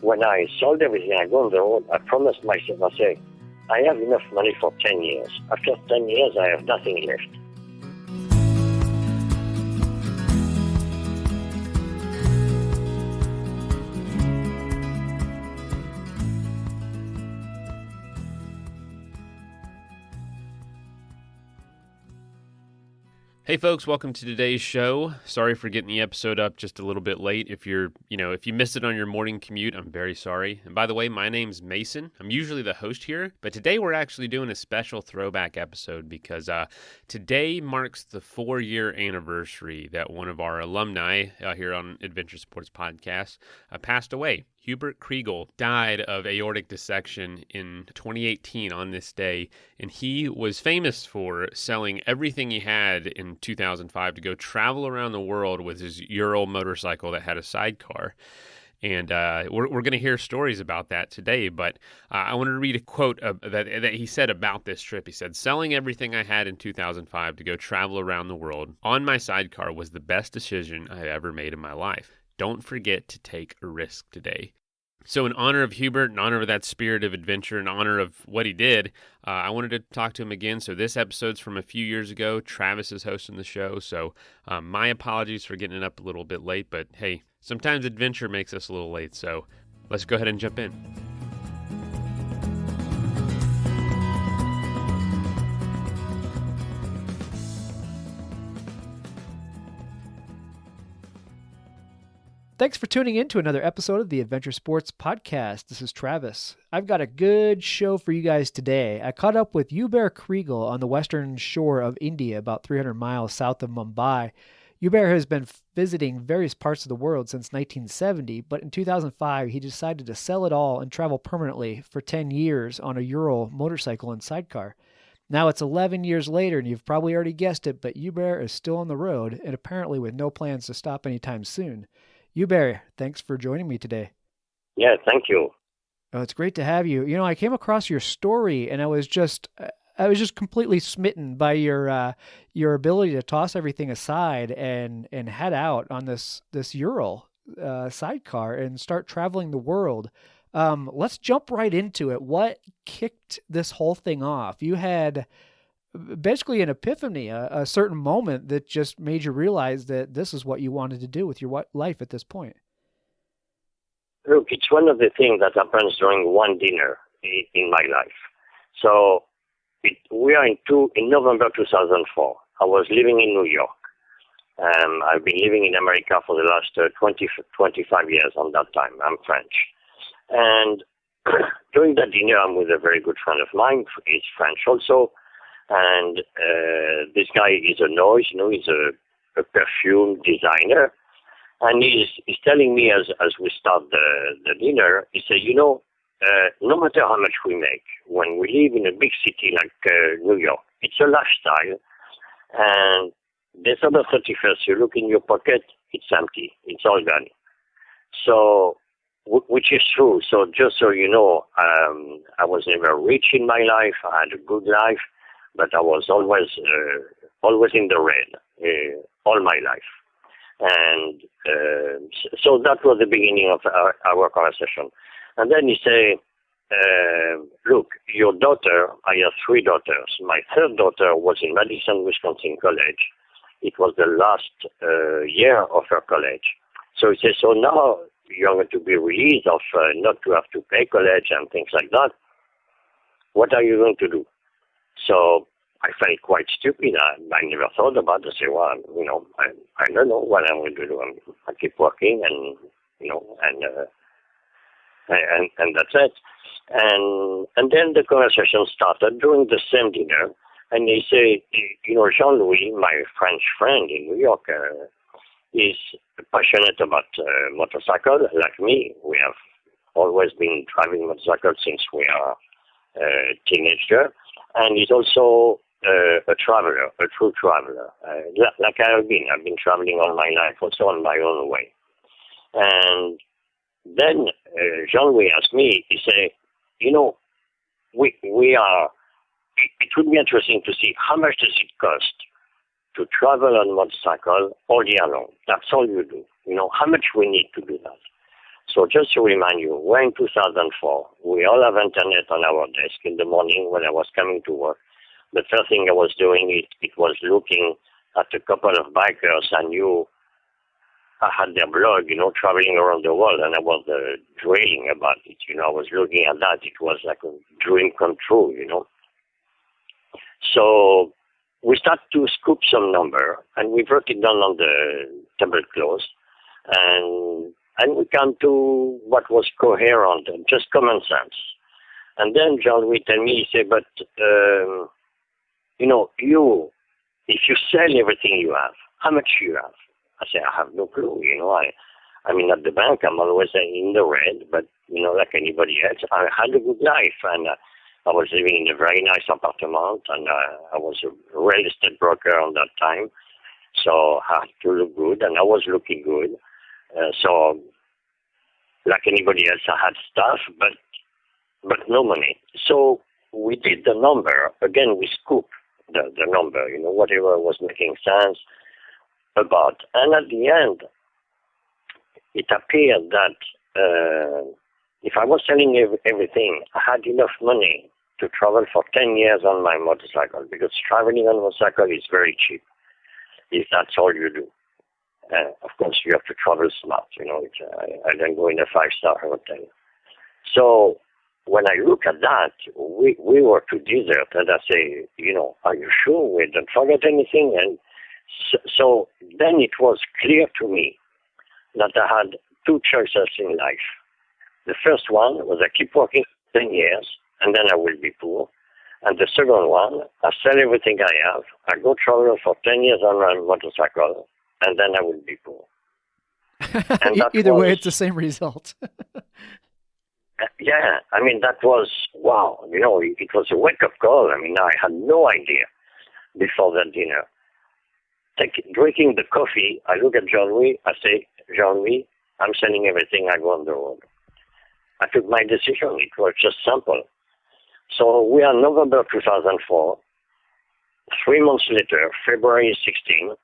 when I sold everything, I go on the road, I promised myself, I say, I have enough money for 10 years. After 10 years, I have nothing left. Hey folks, welcome to today's show. Sorry for getting the episode up just a little bit late. If you missed it on your morning commute, I'm very sorry. And by the way, my name's Mason. I'm usually the host here, but today we're actually doing a special throwback episode because today marks the 4-year anniversary that one of our alumni here on Adventure Sports Podcast passed away. Hubert Kriegel died of aortic dissection in 2018 on this day, and he was famous for selling everything he had in 2005 to go travel around the world with his Ural motorcycle that had a sidecar. And we're going to hear stories about that today, but I wanted to read a quote that he said about this trip. He said, "Selling everything I had in 2005 to go travel around the world on my sidecar was the best decision I ever made in my life. Don't forget to take a risk today." So in honor of Hubert, in honor of that spirit of adventure, in honor of what he did, I wanted to talk to him again. So this episode's from a few years ago. Travis is hosting the show, so my apologies for getting it up a little bit late. But hey, sometimes adventure makes us a little late, so let's go ahead and jump in. Thanks for tuning in to another episode of the Adventure Sports Podcast. This is Travis. I've got a good show for you guys today. I caught up with Hubert Kriegel on the western shore of India, about 300 miles south of Mumbai. Hubert has been visiting various parts of the world since 1970, but in 2005 he decided to sell it all and travel permanently for 10 years on a Ural motorcycle and sidecar. Now it's 11 years later, and you've probably already guessed it, but Hubert is still on the road, and apparently with no plans to stop anytime soon. Hubert, thanks for joining me today. Yeah, thank you. Oh, it's great to have you. You know, I came across your story, and I was just completely smitten by your ability to toss everything aside and head out on this Ural sidecar and start traveling the world. Let's jump right into it. What kicked this whole thing off? You had basically an epiphany, a certain moment that just made you realize that this is what you wanted to do with your life at this point. Look, it's one of the things that happens during one dinner in my life. So we are in November 2004. I was living in New York. I've been living in America for the last 25 years on that time. I'm French. And during that dinner, I'm with a very good friend of mine. He's French also. And this guy is a noise, he's a perfume designer. And he's telling me as we start the dinner, he said, no matter how much we make, when we live in a big city like New York, it's a lifestyle. And December 31st, you look in your pocket, it's empty. It's all gone. So, which is true. So just so you know, I was never rich in my life. I had a good life. But I was always in the red all my life. And so that was the beginning of our conversation. And then he said, look, your daughter, I have 3 daughters. My third daughter was in Madison, Wisconsin College. It was the last year of her college. So he said, so now you're going to be released of not to have to pay college and things like that. What are you going to do? So I felt quite stupid. I never thought about it. I said, well, I don't know what I'm going to do. I keep working and that's it. And then the conversation started during the same dinner. And they say, Jean-Louis, my French friend in New York, is passionate about motorcycle like me. We have always been driving motorcycles since we are teenager. And he's also a traveler, a true traveler, like I have been. I've been traveling all my life, also on my own way. And then Jean-Louis asked me, he said, we are, it would be interesting to see how much does it cost to travel on motorcycle all year long. That's all you do. How much we need to do that. So just to remind you, we're in 2004. We all have internet on our desk in the morning when I was coming to work. The first thing I was doing, it was looking at a couple of bikers I knew. I had their blog, traveling around the world, and I was dreaming about it. I was looking at that. It was like a dream come true, So we started to scoop some number, and we wrote it down on the tablecloth, and we came to what was coherent and just common sense. And then John would tell me, he said, but, if you sell everything you have, how much you have? I say, I have no clue, I mean, at the bank, I'm always in the red, but, like anybody else, I had a good life, and I was living in a very nice apartment, and I was a real estate broker on that time, so I had to look good, and I was looking good. So, like anybody else, I had stuff, but no money. So we did the number. Again, we scooped the number, whatever was making sense about. And at the end, it appeared that if I was selling everything, I had enough money to travel for 10 years on my motorcycle, because traveling on a motorcycle is very cheap, if that's all you do. Of course, you have to travel smart, I then go in a 5-star hotel. So when I look at that, we were to desert, and I say, are you sure we don't forget anything? And so then it was clear to me that I had two choices in life. The first one was I keep working 10 years, and then I will be poor. And the second one, I sell everything I have, I go travel for 10 years on my motorcycle, and then I will be poor. Either way, it's the same result. Yeah, I mean, that was, wow, it was a wake-up call. I mean, I had no idea before that dinner. Drinking the coffee, I look at Jean-Louis, I say, Jean-Louis, I'm selling everything, I go on the road. I took my decision. It was just simple. So we are November 2004. 3 months later, February 16,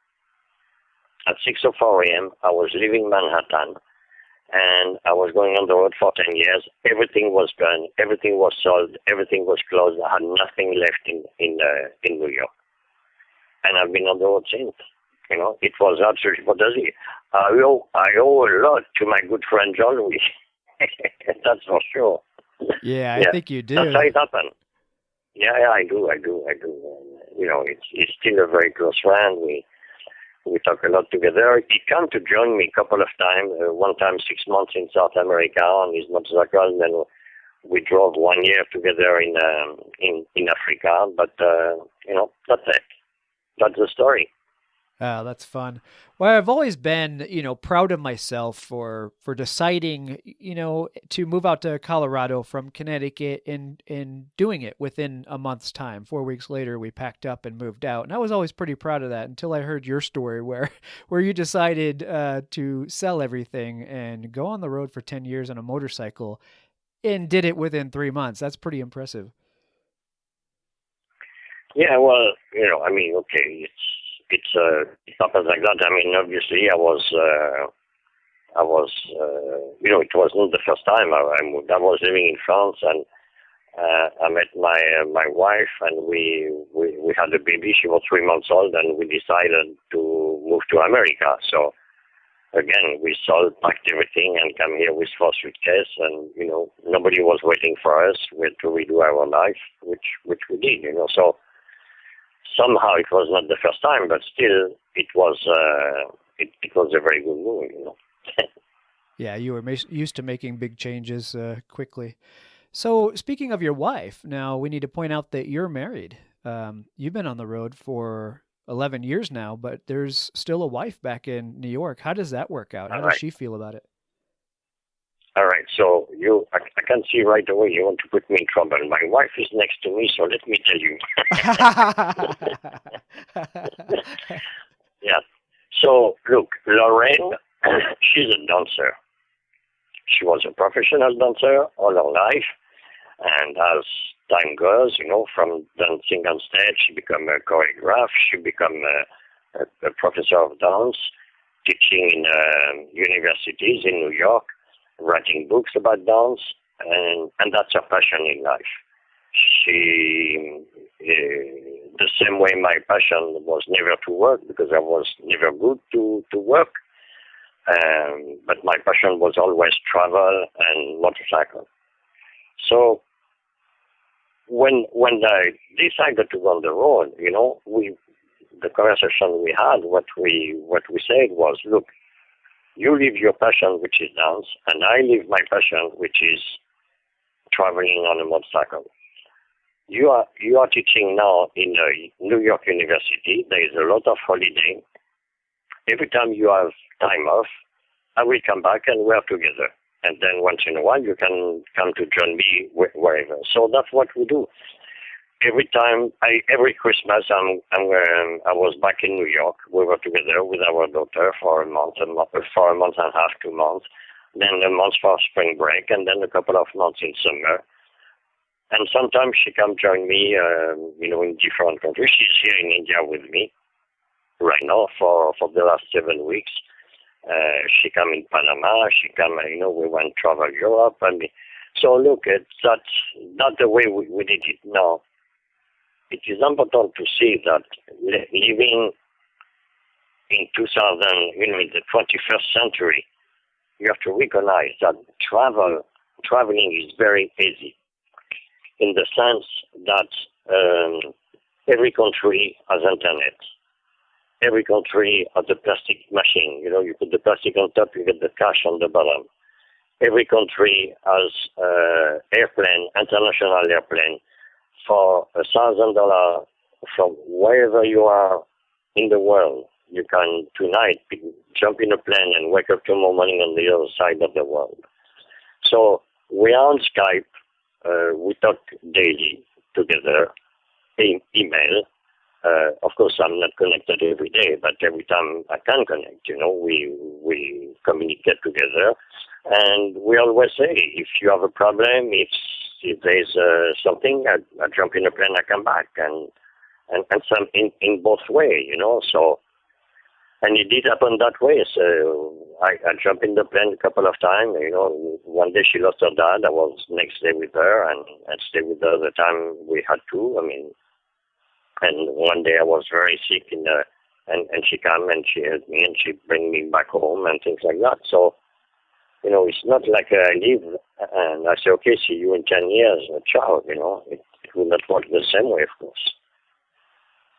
at 6:04 a.m., I was leaving Manhattan, and I was going on the road for 10 years. Everything was gone. Everything was sold. Everything was closed. I had nothing left in New York. And I've been on the road since. It was absolutely fantastic. I owe a lot to my good friend John Louis. That's for sure. Yeah, I think you do. That's how it happened. Yeah, I do. It's still a very close friend. We talk a lot together. He came to join me a couple of times. One time, 6 months in South America on his motorcycle, and then we drove 1 year together in Africa. But that's it. That's the story. Oh, that's fun. Well, I've always been, proud of myself for deciding, to move out to Colorado from Connecticut and doing it within a month's time. 4 weeks later, we packed up and moved out. And I was always pretty proud of that until I heard your story where you decided to sell everything and go on the road for 10 years on a motorcycle and did it within 3 months. That's pretty impressive. Yeah, well, okay, it happens like that. I mean, obviously, it wasn't the first time I moved. I was living in France, and I met my wife, and we had a baby. She was 3 months old, and we decided to move to America. So again, we sold, packed everything, and came here with 4 suitcases, and nobody was waiting for us. We had to redo our life, which we did. So. Somehow it was not the first time, but still it was it was a very good move, Yeah, you were used to making big changes quickly. So speaking of your wife, now we need to point out that you're married. You've been on the road for 11 years now, but there's still a wife back in New York. How does that work out? How does she feel about it? All right, so I can see right away you want to put me in trouble. My wife is next to me, so let me tell you. Yeah. So, look, Lorraine, she's a dancer. She was a professional dancer all her life, and as time goes, from dancing on stage, she became a choreographer, she became a professor of dance, teaching in universities in New York. writing books about dance, and that's her passion in life. She, the same way my passion was never to work because I was never good to work. But my passion was always travel and motorcycle. So when I decided to go on the road, the conversation we had, what we said was, look, you live your passion, which is dance, and I live my passion, which is traveling on a motorcycle. You are teaching now in a New York University. There is a lot of holiday. Every time you have time off, I will come back and we're together. And then once in a while, you can come to join me wherever. So that's what we do. Every Christmas, I was back in New York. We were together with our daughter for a month and a half, 2 months. Then a month for spring break, and then a couple of months in summer. And sometimes she come join me, in different countries. She's here in India with me right now for the last 7 weeks. She come in Panama. She come, we went travel Europe. So look, that's not the way we did it. Now, it is important to see that living in 2000, in the 21st century, you have to recognize that traveling is very easy, in the sense that every country has internet. Every country has a plastic machine. You put the plastic on top, you get the cash on the bottom. Every country has airplane, international airplane, for $1,000 from wherever you are in the world. You can tonight jump in a plane and wake up tomorrow morning on the other side of the world. So we are on Skype. We talk daily together, email. Of course, I'm not connected every day, but every time I can connect, we communicate together. And we always say, if you have a problem, if there's something, I jump in a plane, I come back, and some in both ways, So, and it did happen that way. So I jumped in the plane a couple of times. One day she lost her dad. I was next day with her, and stayed with her the time we had to. And one day I was very sick, and she came and she helped me and she bring me back home and things like that. So, it's not like I leave and I say, okay, see you in 10 years, ciao, It will not work the same way, of course.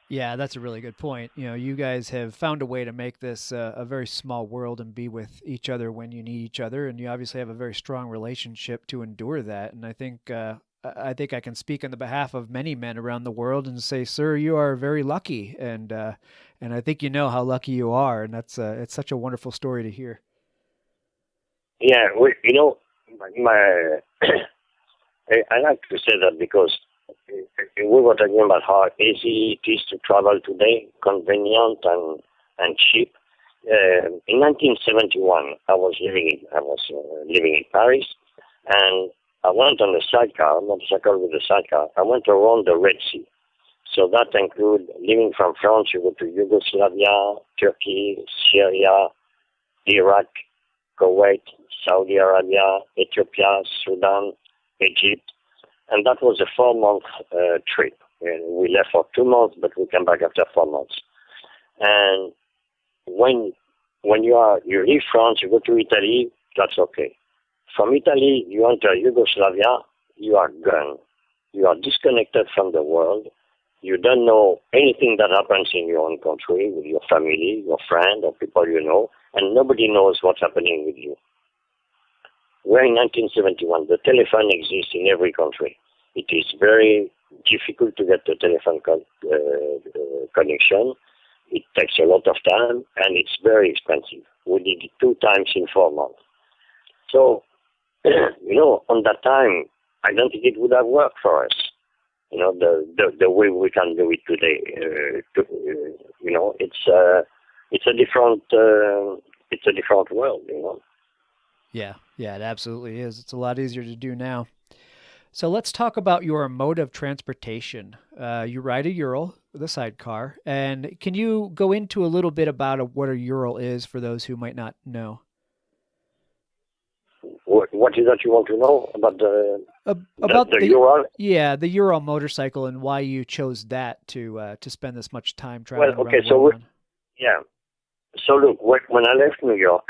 Yeah, that's a really good point. You guys have found a way to make this a very small world and be with each other when you need each other, and you obviously have a very strong relationship to endure that. And I think I can speak on the behalf of many men around the world and say, sir, you are very lucky, and I think you know how lucky you are, and that's it's such a wonderful story to hear. Yeah, I like to say that because we were talking about how easy it is to travel today, convenient and cheap. In 1971, I was living in Paris, and I went on a motorcycle with a sidecar. I went around the Red Sea. So that includes living from France, you go to Yugoslavia, Turkey, Syria, Iraq, Kuwait, Saudi Arabia, Ethiopia, Sudan, Egypt. And that was a 4-month trip. And we left for 2 months, but we came back after 4 months. And when you leave France, you go to Italy, that's okay. From Italy, you enter Yugoslavia, you are gone. You are disconnected from the world. You don't know anything that happens in your own country with your family, your friend, or people you know, and nobody knows what's happening with you. We're in 1971. The telephone exists in every country. It is very difficult to get the telephone connection. It takes a lot of time, and it's very expensive. We did it 2 times in 4 months. So, on that time, I don't think it would have worked for us. The way we can do it today. It's a different world. Yeah, it absolutely is. It's a lot easier to do now. So let's talk about your mode of transportation. You ride a Ural with a sidecar, and can you go into a little bit about what a Ural is for those who might not know? what is that you want to know about the Ural? Yeah, the Ural motorcycle and why you chose that to spend this much time traveling Well, okay, around the world on. yeah. So look, when I left New York,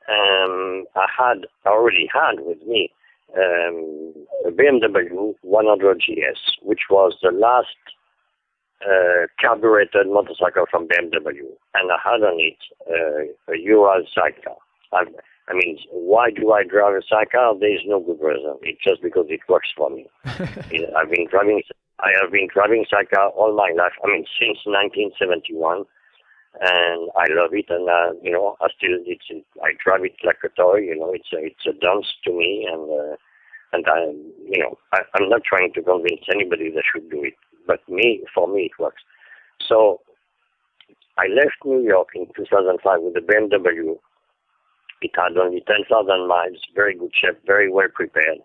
I already had with me a BMW 100 GS, which was the last carbureted motorcycle from BMW, and I had on it a Ural sidecar. I mean, why do I drive a sidecar? There is no good reason. It's just because it works for me. I have been driving sidecar all my life. I mean, since 1971, and I love it. And I drive it like a toy. It's a dance to me, and I'm not trying to convince anybody they should do it, but for me, it works. So I left New York in 2005 with a BMW. It had only 10,000 miles, very good shape, very well prepared.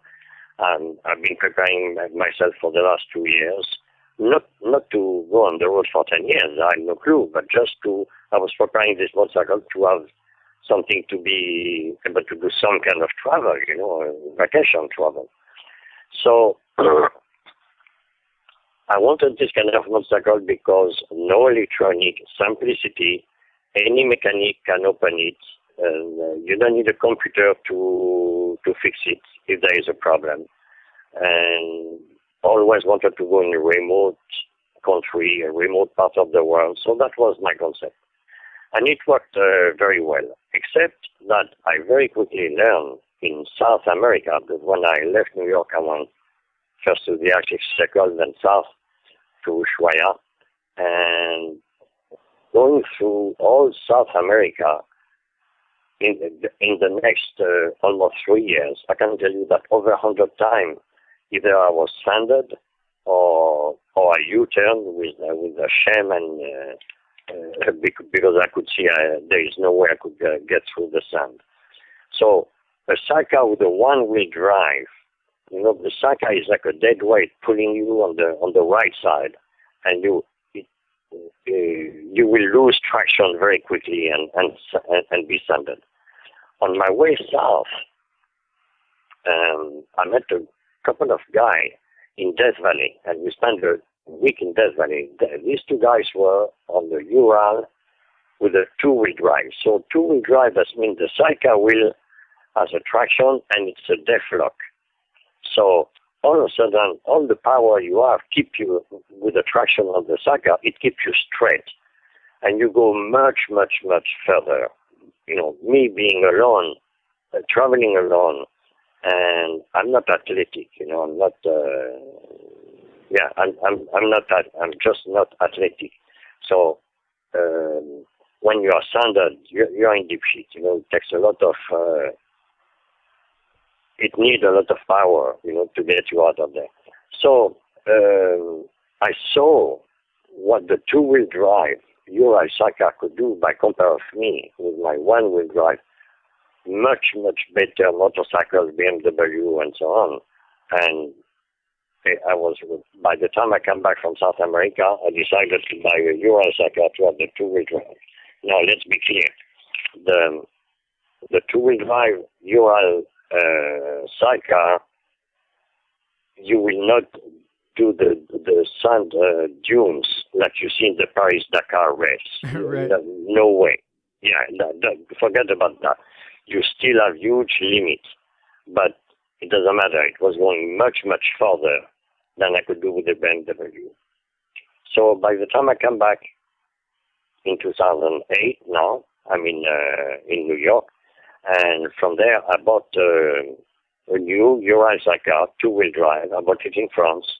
And I've been preparing myself for the last 2 years, not to go on the road for 10 years, I have no clue, but I was preparing this motorcycle to have something to be able to do some kind of travel, vacation travel. So I wanted this kind of motorcycle because no electronic, simplicity, any mechanic can open it. You don't need a computer to fix it if there is a problem. And always wanted to go in a remote country, a remote part of the world. So that was my concept. And it worked very well, except that I very quickly learned in South America, because when I left New York, I went first to the Arctic Circle, then south to Ushuaia. And going through all South America, in the next almost 3 years, I can tell you that over 100 times, either I was stranded or I U-turned with a shame and because I could see there is no way I could get through the sand. So a sidecar with a one-wheel drive, the sidecar is like a dead weight pulling you on the right side, and you will lose traction very quickly and be sanded. On my way south, I met a couple of guys in Death Valley, and we spent a week in Death Valley. These two guys were on the Ural with a two-wheel drive. So two-wheel drive, that means the sidecar wheel has a traction and it's a death lock. So all of a sudden, all the power you have keep you with the traction of the sidecar. It keeps you straight, and you go much, much, much further. Me being alone, traveling alone, and I'm not athletic. I'm not. I'm not that. I'm just not athletic. So when you are standard, you're in deep shit. It takes a lot of. It needs a lot of power, to get you out of there. So I saw what the two-wheel drive Ural sidecar could do by comparing me with my one-wheel drive. Much, much better motorcycles, BMW, and so on. And by the time I come back from South America, I decided to buy a Ural sidecar to have the two-wheel drive. Now, let's be clear. The two-wheel drive Ural sidecar, you will not do the sand dunes like you see in the Paris-Dakar race. Right. No way. Yeah, forget about that. You still have huge limits, but it doesn't matter. It was going much, much further than I could do with the BMW. So by the time I come back in 2008, now I'm in New York, and from there I bought a new Ural sidecar, two-wheel drive. I bought it in France,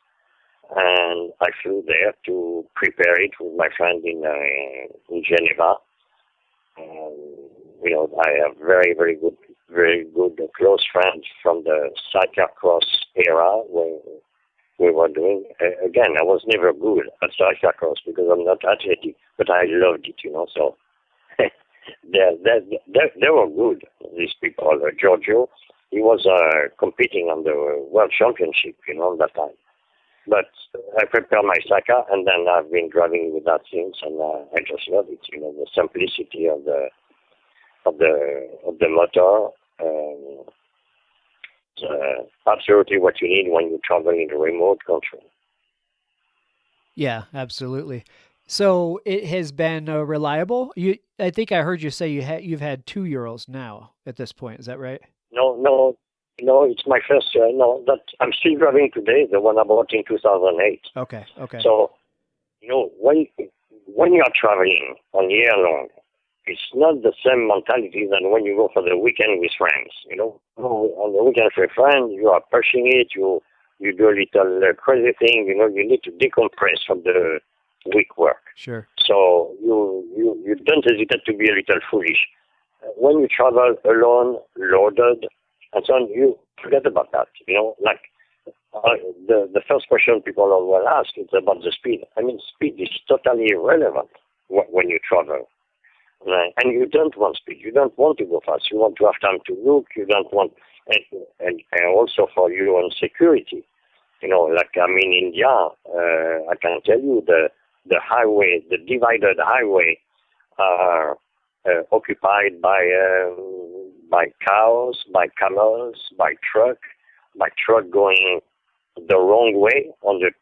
and I flew there to prepare it with my friend in Geneva. I have very, very good close friends from the sidecar cross era where we were doing. Again, I was never good at sidecar cross because I'm not athletic, but I loved it, So they were good, these people. Giorgio, he was competing on the World Championship, that time. But I prepared my sidecar, and then I've been driving with that since, and I just love it. The simplicity of the motor. absolutely what you need when you travel in a remote country. Yeah, absolutely. So it has been reliable. I think I heard you say you've had 2 Urals now at this point. Is that right? No, it's my first year. No, that I'm still driving today, the one I bought in 2008. Okay. So, when you are traveling on year long, it's not the same mentality than when you go for the weekend with friends. On the weekend with friends, you are pushing it, you do a little crazy thing, you need to decompress from the week work. Sure. So you don't hesitate to be a little foolish. When you travel alone, loaded, and so on, you forget about that. The first question people will ask is about the speed. I mean, speed is totally irrelevant when you travel. Right? And you don't want speed. You don't want to go fast. You want to have time to look. You don't want, and also for your own security. In India, I can tell you the highway, the divided highway, are occupied by cows, by camels, by truck going the wrong way on the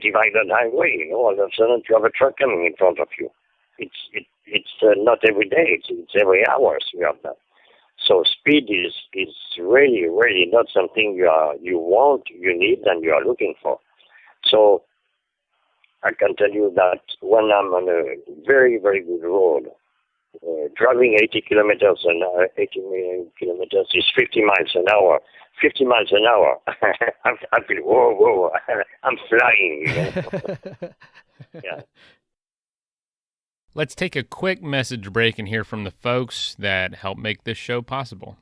divided highway. All of a sudden you have a truck coming in front of you. It's not every day. It's every hour you have that. So speed is really, really not something you want, you need, and you are looking for. So I can tell you that when I'm on a very, very good road, driving 80 kilometers is 50 miles an hour. 50 miles an hour. I feel, whoa, I'm flying. Yeah. Let's take a quick message break and hear from the folks that help make this show possible.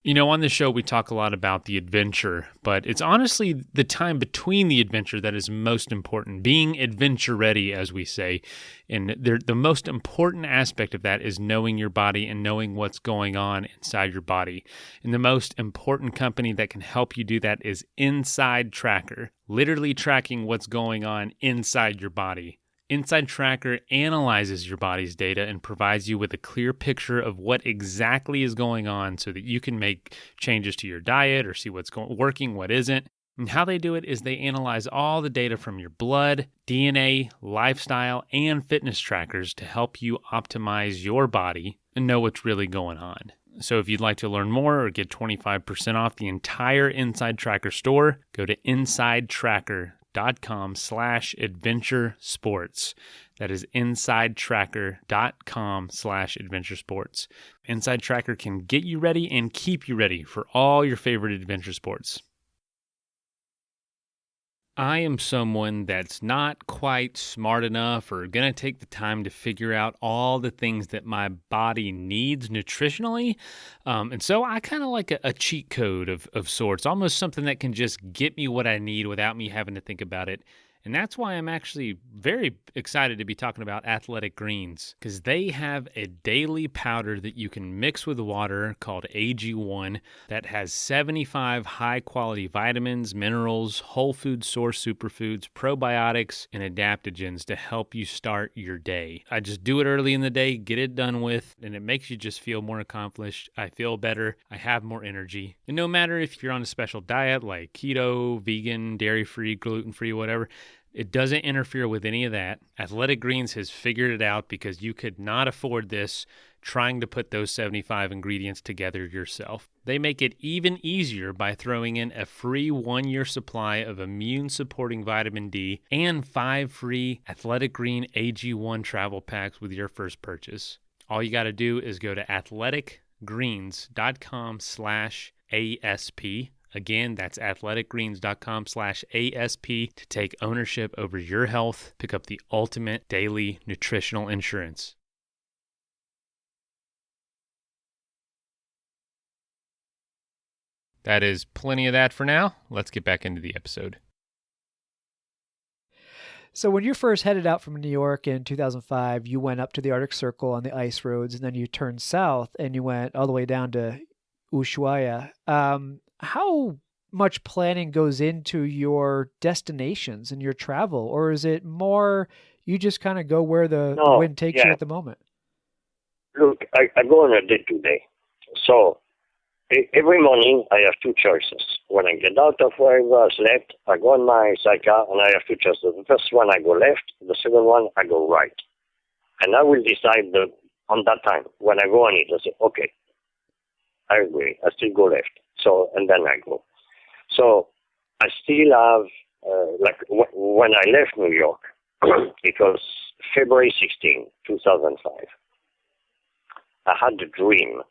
On the show, we talk a lot about the adventure, but it's honestly the time between the adventure that is most important, being adventure ready, as we say. And the most important aspect of that is knowing your body and knowing what's going on inside your body. And the most important company that can help you do that is Inside Tracker, literally tracking what's going on inside your body. Inside Tracker analyzes your body's data and provides you with a clear picture of what exactly is going on so that you can make changes to your diet or see what's working, what isn't. And how they do it is they analyze all the data from your blood, DNA, lifestyle, and fitness trackers to help you optimize your body and know what's really going on. So if you'd like to learn more or get 25% off the entire Inside Tracker store, go to insidetracker.com/adventure sports. That is insidetracker.com/adventure sports. Inside Tracker can get you ready and keep you ready for all your favorite adventure sports. I am someone that's not quite smart enough or going to take the time to figure out all the things that my body needs nutritionally. And so I kind of like a cheat code of sorts, almost something that can just get me what I need without me having to think about it. And that's why I'm actually very excited to be talking about Athletic Greens, because they have a daily powder that you can mix with water called AG1 that has 75 high-quality vitamins, minerals, whole food source superfoods, probiotics, and adaptogens to help you start your day. I just do it early in the day, get it done with, and it makes you just feel more accomplished. I feel better. I have more energy. And no matter if you're on a special diet like keto, vegan, dairy-free, gluten-free, whatever, it doesn't interfere with any of that. Athletic Greens has figured it out because you could not afford this trying to put those 75 ingredients together yourself. They make it even easier by throwing in a free 1-year supply of immune-supporting vitamin D and 5 free Athletic Green AG1 travel packs with your first purchase. All you got to do is go to athleticgreens.com/ASP. Again, that's athleticgreens.com/ASP to take ownership over your health, pick up the ultimate daily nutritional insurance. That is plenty of that for now. Let's get back into the episode. So when you first headed out from New York in 2005, you went up to the Arctic Circle on the ice roads, and then you turned south and you went all the way down to Ushuaia. How much planning goes into your destinations and your travel, or is it more you just kind of go where the wind takes you at the moment? Look, I go on a day-to-day. So every morning I have two choices. When I get out of where I was left, I go on my sidecar and I have two choices. The first one I go left, the second one I go right. And I will decide on that time, when I go on it, I say, okay, I agree, I still go left. So, and then I go. So I still have, when I left New York, it was February 16, 2005. I had a dream,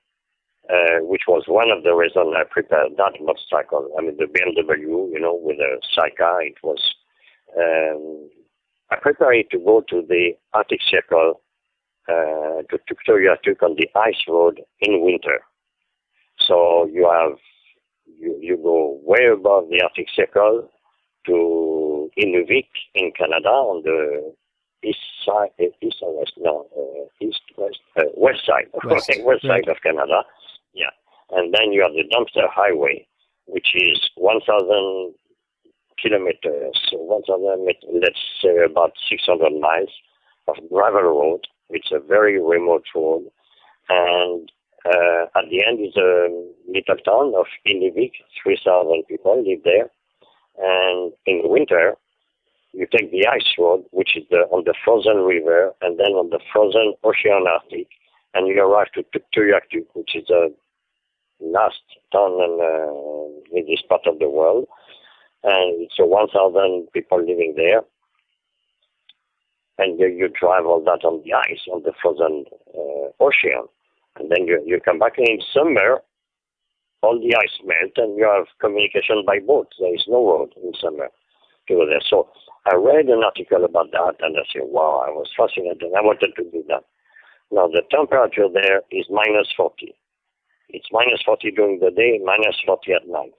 which was one of the reasons I prepared that motorcycle. I mean, the BMW, with a sidecar, it was, I prepared it to go to the Arctic Circle, to Tuktoyaktuk on the ice road in winter. So you go way above the Arctic Circle to Inuvik in Canada on the west side of Canada. Yeah. And then you have the Dumpster Highway, which is 1,000 kilometers, 1,000, let's say about 600 miles of gravel road. It's a very remote road. And at the end is a little town of Inuvik. 3,000 people live there. And in winter, you take the ice road, which is on the frozen river, and then on the frozen ocean Arctic, and you arrive to Tuktoyaktuk, which is the last town in this part of the world. And it's 1,000 people living there. And you drive all that on the ice, on the frozen ocean. And then you come back, and in summer, all the ice melt, and you have communication by boat. There is no road in summer to go there. So I read an article about that, and I said, wow, I was fascinated, and I wanted to do that. Now, the temperature there is minus 40. It's minus 40 during the day, minus 40 at night.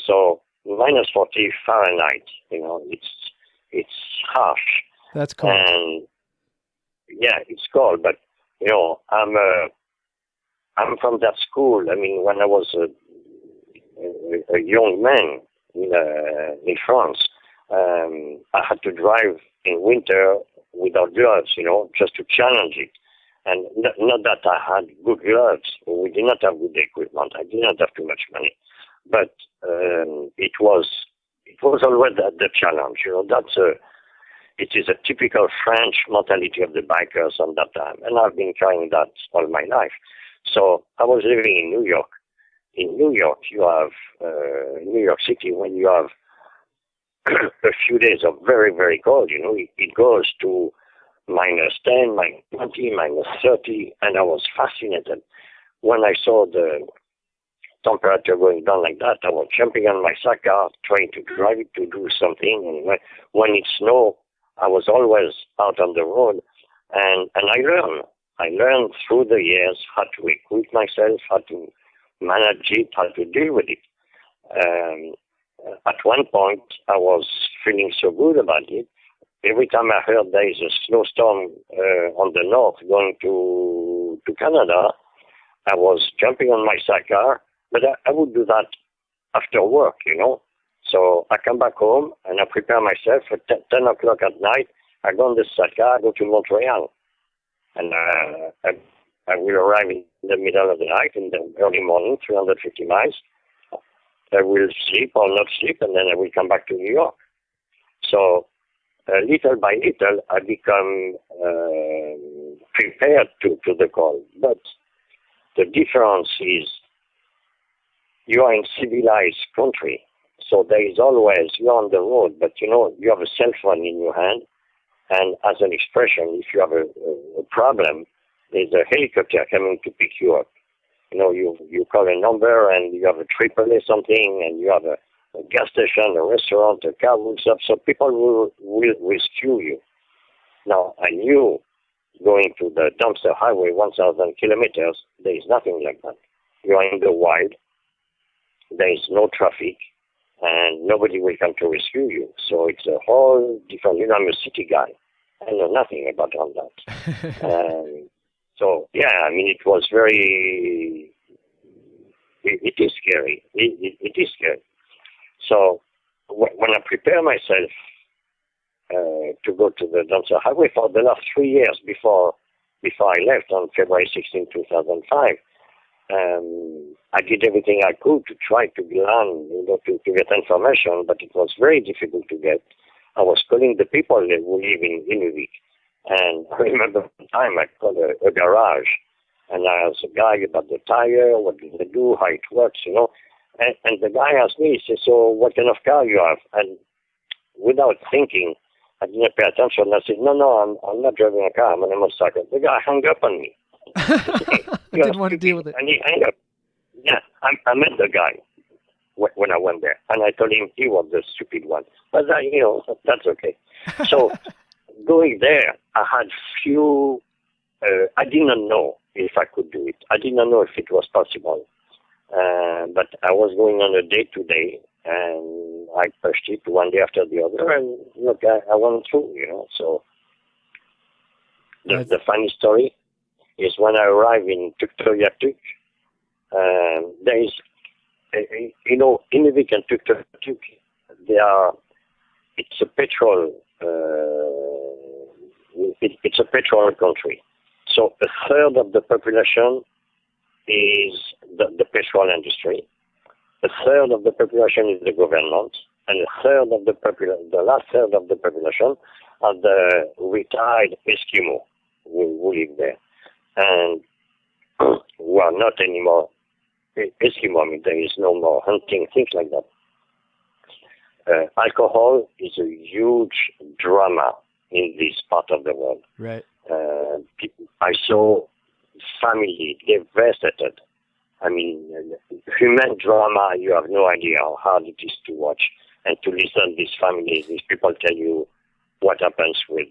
So minus 40 Fahrenheit, it's harsh. That's cold. And yeah, it's cold, but I'm from that school. I mean, when I was a young man in France, I had to drive in winter without gloves, just to challenge it. And not that I had good gloves. We did not have good equipment. I did not have too much money, but it was always the challenge. It is a typical French mentality of the bikers on that time, and I've been trying that all my life. So I was living in New York. In New York, you have New York City, when you have a few days of very, very cold, it goes to minus 10, minus 20, minus 30, and I was fascinated. When I saw the temperature going down like that, I was jumping on my sidecar, trying to drive it to do something, and when it snowed, I was always out on the road, and I learned through the years how to equip myself, how to manage it, how to deal with it. At one point, I was feeling so good about it. Every time I heard there is a snowstorm on the north going to Canada, I was jumping on my sidecar, but I would do that after work, So I come back home and I prepare myself at 10 o'clock at night. I go on the sidecar, I go to Montreal. And I will arrive in the middle of the night, in the early morning, 350 miles. I will sleep or not sleep, and then I will come back to New York. So little by little, I become prepared to the call. But the difference is you are in civilized country. So there is always, you're on the road, but you have a cell phone in your hand. And as an expression, if you have a problem, there's a helicopter coming to pick you up. You call a number and you have a AAA something, and you have a gas station, a restaurant, a car will stop. So people will rescue you. Now, I knew going to the Dumpster Highway, 1,000 kilometers, there is nothing like that. You are in the wild. There is no traffic. And nobody will come to rescue you. So it's a whole different, I'm a city guy. I know nothing about all that. So, yeah, I mean, it was very, it is scary. It is scary. So when I prepare myself to go to the Dumpster Highway for the last 3 years before I left on February 16, 2005, I did everything I could to try to learn, to get information, but it was very difficult to get. I was calling the people that who live in Inuvik. And I remember one time I called a garage, and I asked a guy about the tire, what do they do, how it works, And the guy asked me, he said, so what kind of car you have? And without thinking, I didn't pay attention. I said, no, I'm not driving a car. I'm on a motorcycle. The guy hung up on me. Didn't want to deal with it. And he hung up. Yeah, I met the guy when I went there. And I told him he was the stupid one. But, that's okay. So going there, I had few, I did not know if I could do it. I did not know if it was possible. But I was going on a day-to-day, and I pushed it one day after the other, and look, I went through, So the funny story is when I arrived in Tuktoyaktuk, there is, Inuvik and Tuktoyaktuk, it's a petrol, it's a petrol country. So a third of the population is the petrol industry. A third of the population is the government, and the last third of the population are the retired Eskimo who live there, and who are not anymore Eskimo. I mean, there is no more hunting, things like that. Alcohol is a huge drama in this part of the world. Right. I saw family devastated. I mean, human drama, you have no idea how hard it is to watch and to listen to these families. These people tell you what happens with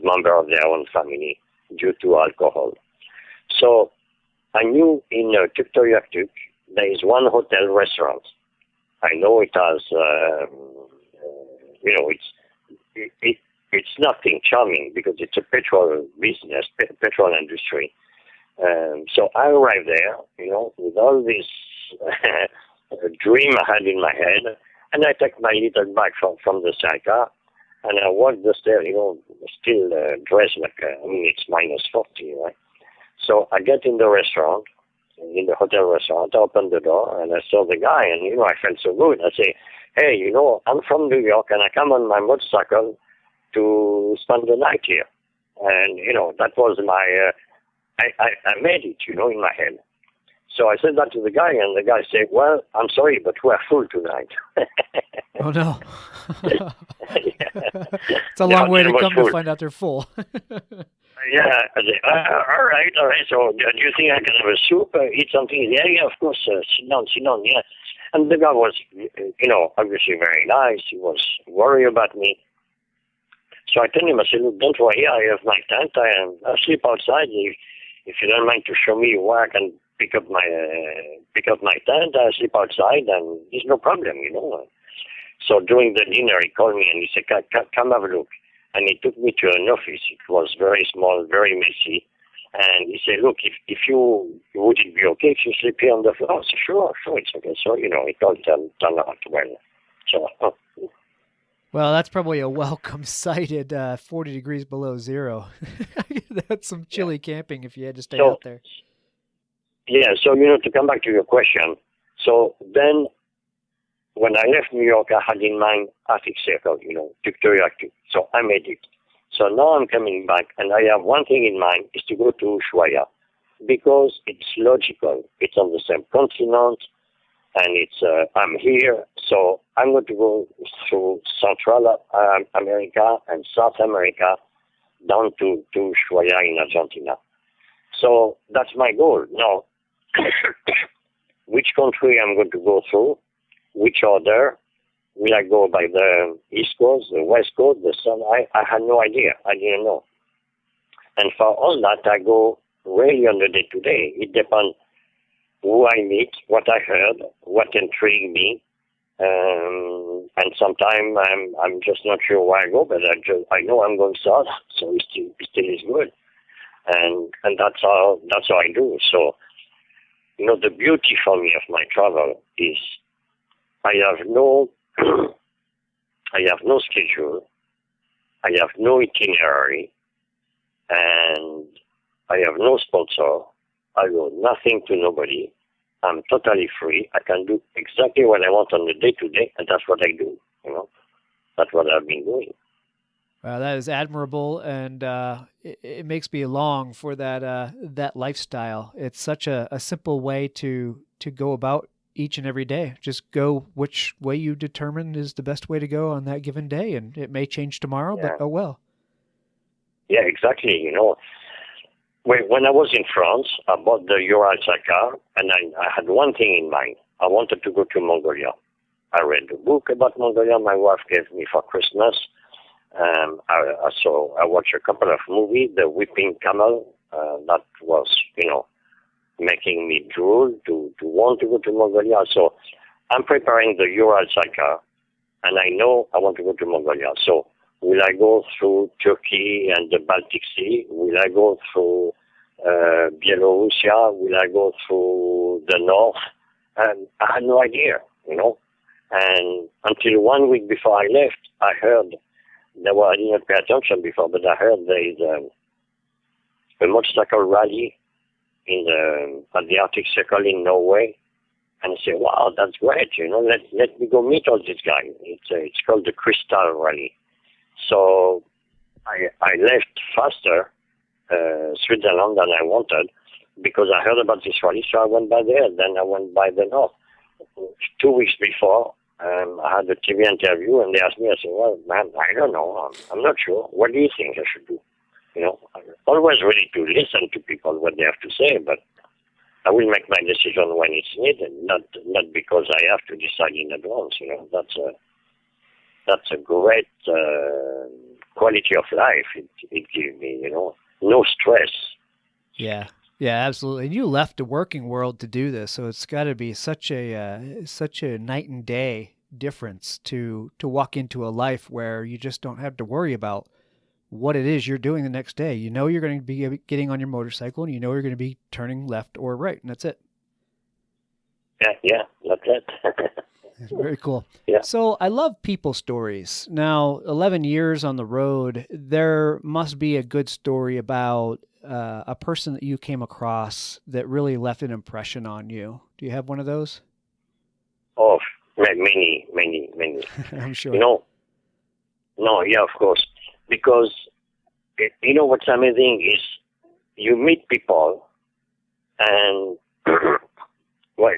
members of their own family due to alcohol. So I knew in Tuktoyaktuk there is one hotel restaurant. I know it has, it's nothing charming because it's a petrol business, petrol industry. So I arrived there, with all this dream I had in my head, and I took my little bag from the sidecar, and I walked the stairs, still dressed like, it's minus 40, right? So I get in the restaurant, in the hotel restaurant, I opened the door, and I saw the guy, and, I felt so good. I say, hey, I'm from New York, and I come on my motorcycle to spend the night here. And, that was my... I made it, in my head. So I said that to the guy, and the guy said, well, I'm sorry, but we're full tonight. Oh, no. It's a long way to come to find out they're full. Yeah. I said, all right. So do you think I can have a soup, eat something? Yeah, of course. Sit down, yeah. And the guy was, obviously very nice. He was worried about me. So I told him, I said, look, don't worry, I have my tent. I sleep outside. If you don't mind to show me where I can pick up my tent, I sleep outside, and there's no problem, So during the dinner, he called me and he said, come have a look. And he took me to an office. It was very small, very messy. And he said, look, would it be okay if you sleep here on the floor? I said, sure, it's okay. So, it all turned out well. So, well, that's probably a welcome sight at 40 degrees below zero. That's some chilly camping if you had to stay out there. Yeah, so, to come back to your question, so then when I left New York, I had in mind Arctic Circle, Tuktoyaktuk. So I made it. So now I'm coming back, and I have one thing in mind, is to go to Ushuaia, because it's logical. It's on the same continent, and I'm here, so I'm going to go through Central America and South America down to Ushuaia in Argentina. So that's my goal. Now, which country I'm going to go through, which order, will I go by the East Coast, the West Coast, the Sun? I had no idea. I didn't know. And for all that, I go really on the day-to-day. It depends who I meet, what I heard, what intrigued me, and sometimes I'm just not sure where I go, but I know I'm going south, so it still is good, and that's how I do. So, the beauty for me of my travel is I have no schedule, I have no itinerary, and I have no sponsor. I owe nothing to nobody. I'm totally free. I can do exactly what I want on the day-to-day, and that's what I do, That's what I've been doing. Well, that is admirable, and it makes me long for that lifestyle. It's such a simple way to go about each and every day. Just go which way you determine is the best way to go on that given day, and it may change tomorrow, but oh well. Yeah, exactly. When I was in France, I bought the Ural sidecar, and I had one thing in mind. I wanted to go to Mongolia. I read a book about Mongolia my wife gave me for Christmas. I watched a couple of movies, The Whipping Camel, that was, making me drool to want to go to Mongolia. So I'm preparing the Ural sidecar, and I know I want to go to Mongolia. So will I go through Turkey and the Baltic Sea? Will I go through Belarusia? Will I go through the north? And I had no idea, And until 1 week before I left, I heard I didn't pay attention before, but I heard there is a motorcycle rally at the Arctic Circle in Norway. And I said, wow, that's great, let me go meet all these guys. It's called the Crystal Rally. So I left faster Switzerland than I wanted because I heard about this rally, so I went by there. Then I went by the north. 2 weeks before, I had a TV interview, and they asked me, I said, well, man, I don't know. I'm not sure. What do you think I should do? I'm always ready to listen to people, what they have to say, but I will make my decision when it's needed, not because I have to decide in advance. That's a great quality of life. It gives me, no stress. Yeah, absolutely. And you left the working world to do this, so it's got to be such a night and day difference to walk into a life where you just don't have to worry about what it is you're doing the next day. You're going to be getting on your motorcycle, and you're going to be turning left or right, and that's it. Yeah, that's it. Very cool. Yeah. So I love people stories. Now, 11 years on the road, there must be a good story about a person that you came across that really left an impression on you. Do you have one of those? Oh, many. I'm sure. No, yeah, of course. Because, what's amazing is you meet people and, well,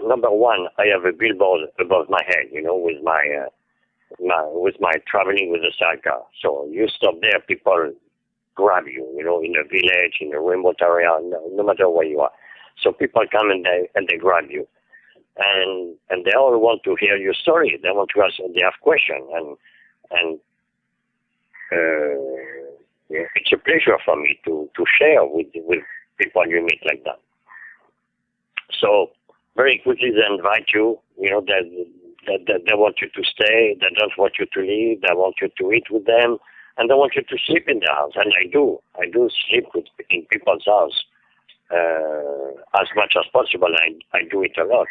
number one, I have a billboard above my head, with my traveling with a sidecar. So you stop there, people grab you, in a village, in a remote area, no matter where you are. So people come and they grab you. And they all want to hear your story. They want to ask, they have questions. And it's a pleasure for me to share with people you meet like that. So very quickly they invite you, they want you to stay, they don't want you to leave, they want you to eat with them, and they want you to sleep in their house. And I do sleep in people's house as much as possible. I do it a lot.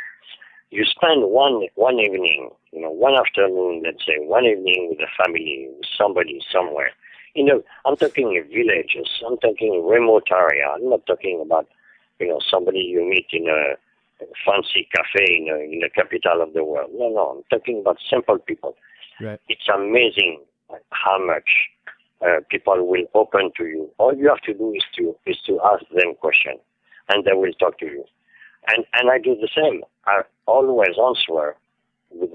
You spend one evening, one afternoon, let's say, one evening with a family, with somebody somewhere. I'm talking in villages, I'm talking in remote area. I'm not talking about, somebody you meet in a fancy cafe in the capital of the world. No, I'm talking about simple people. Right. It's amazing how much people will open to you. All you have to do is to ask them questions, and they will talk to you. And I do the same. I always answer with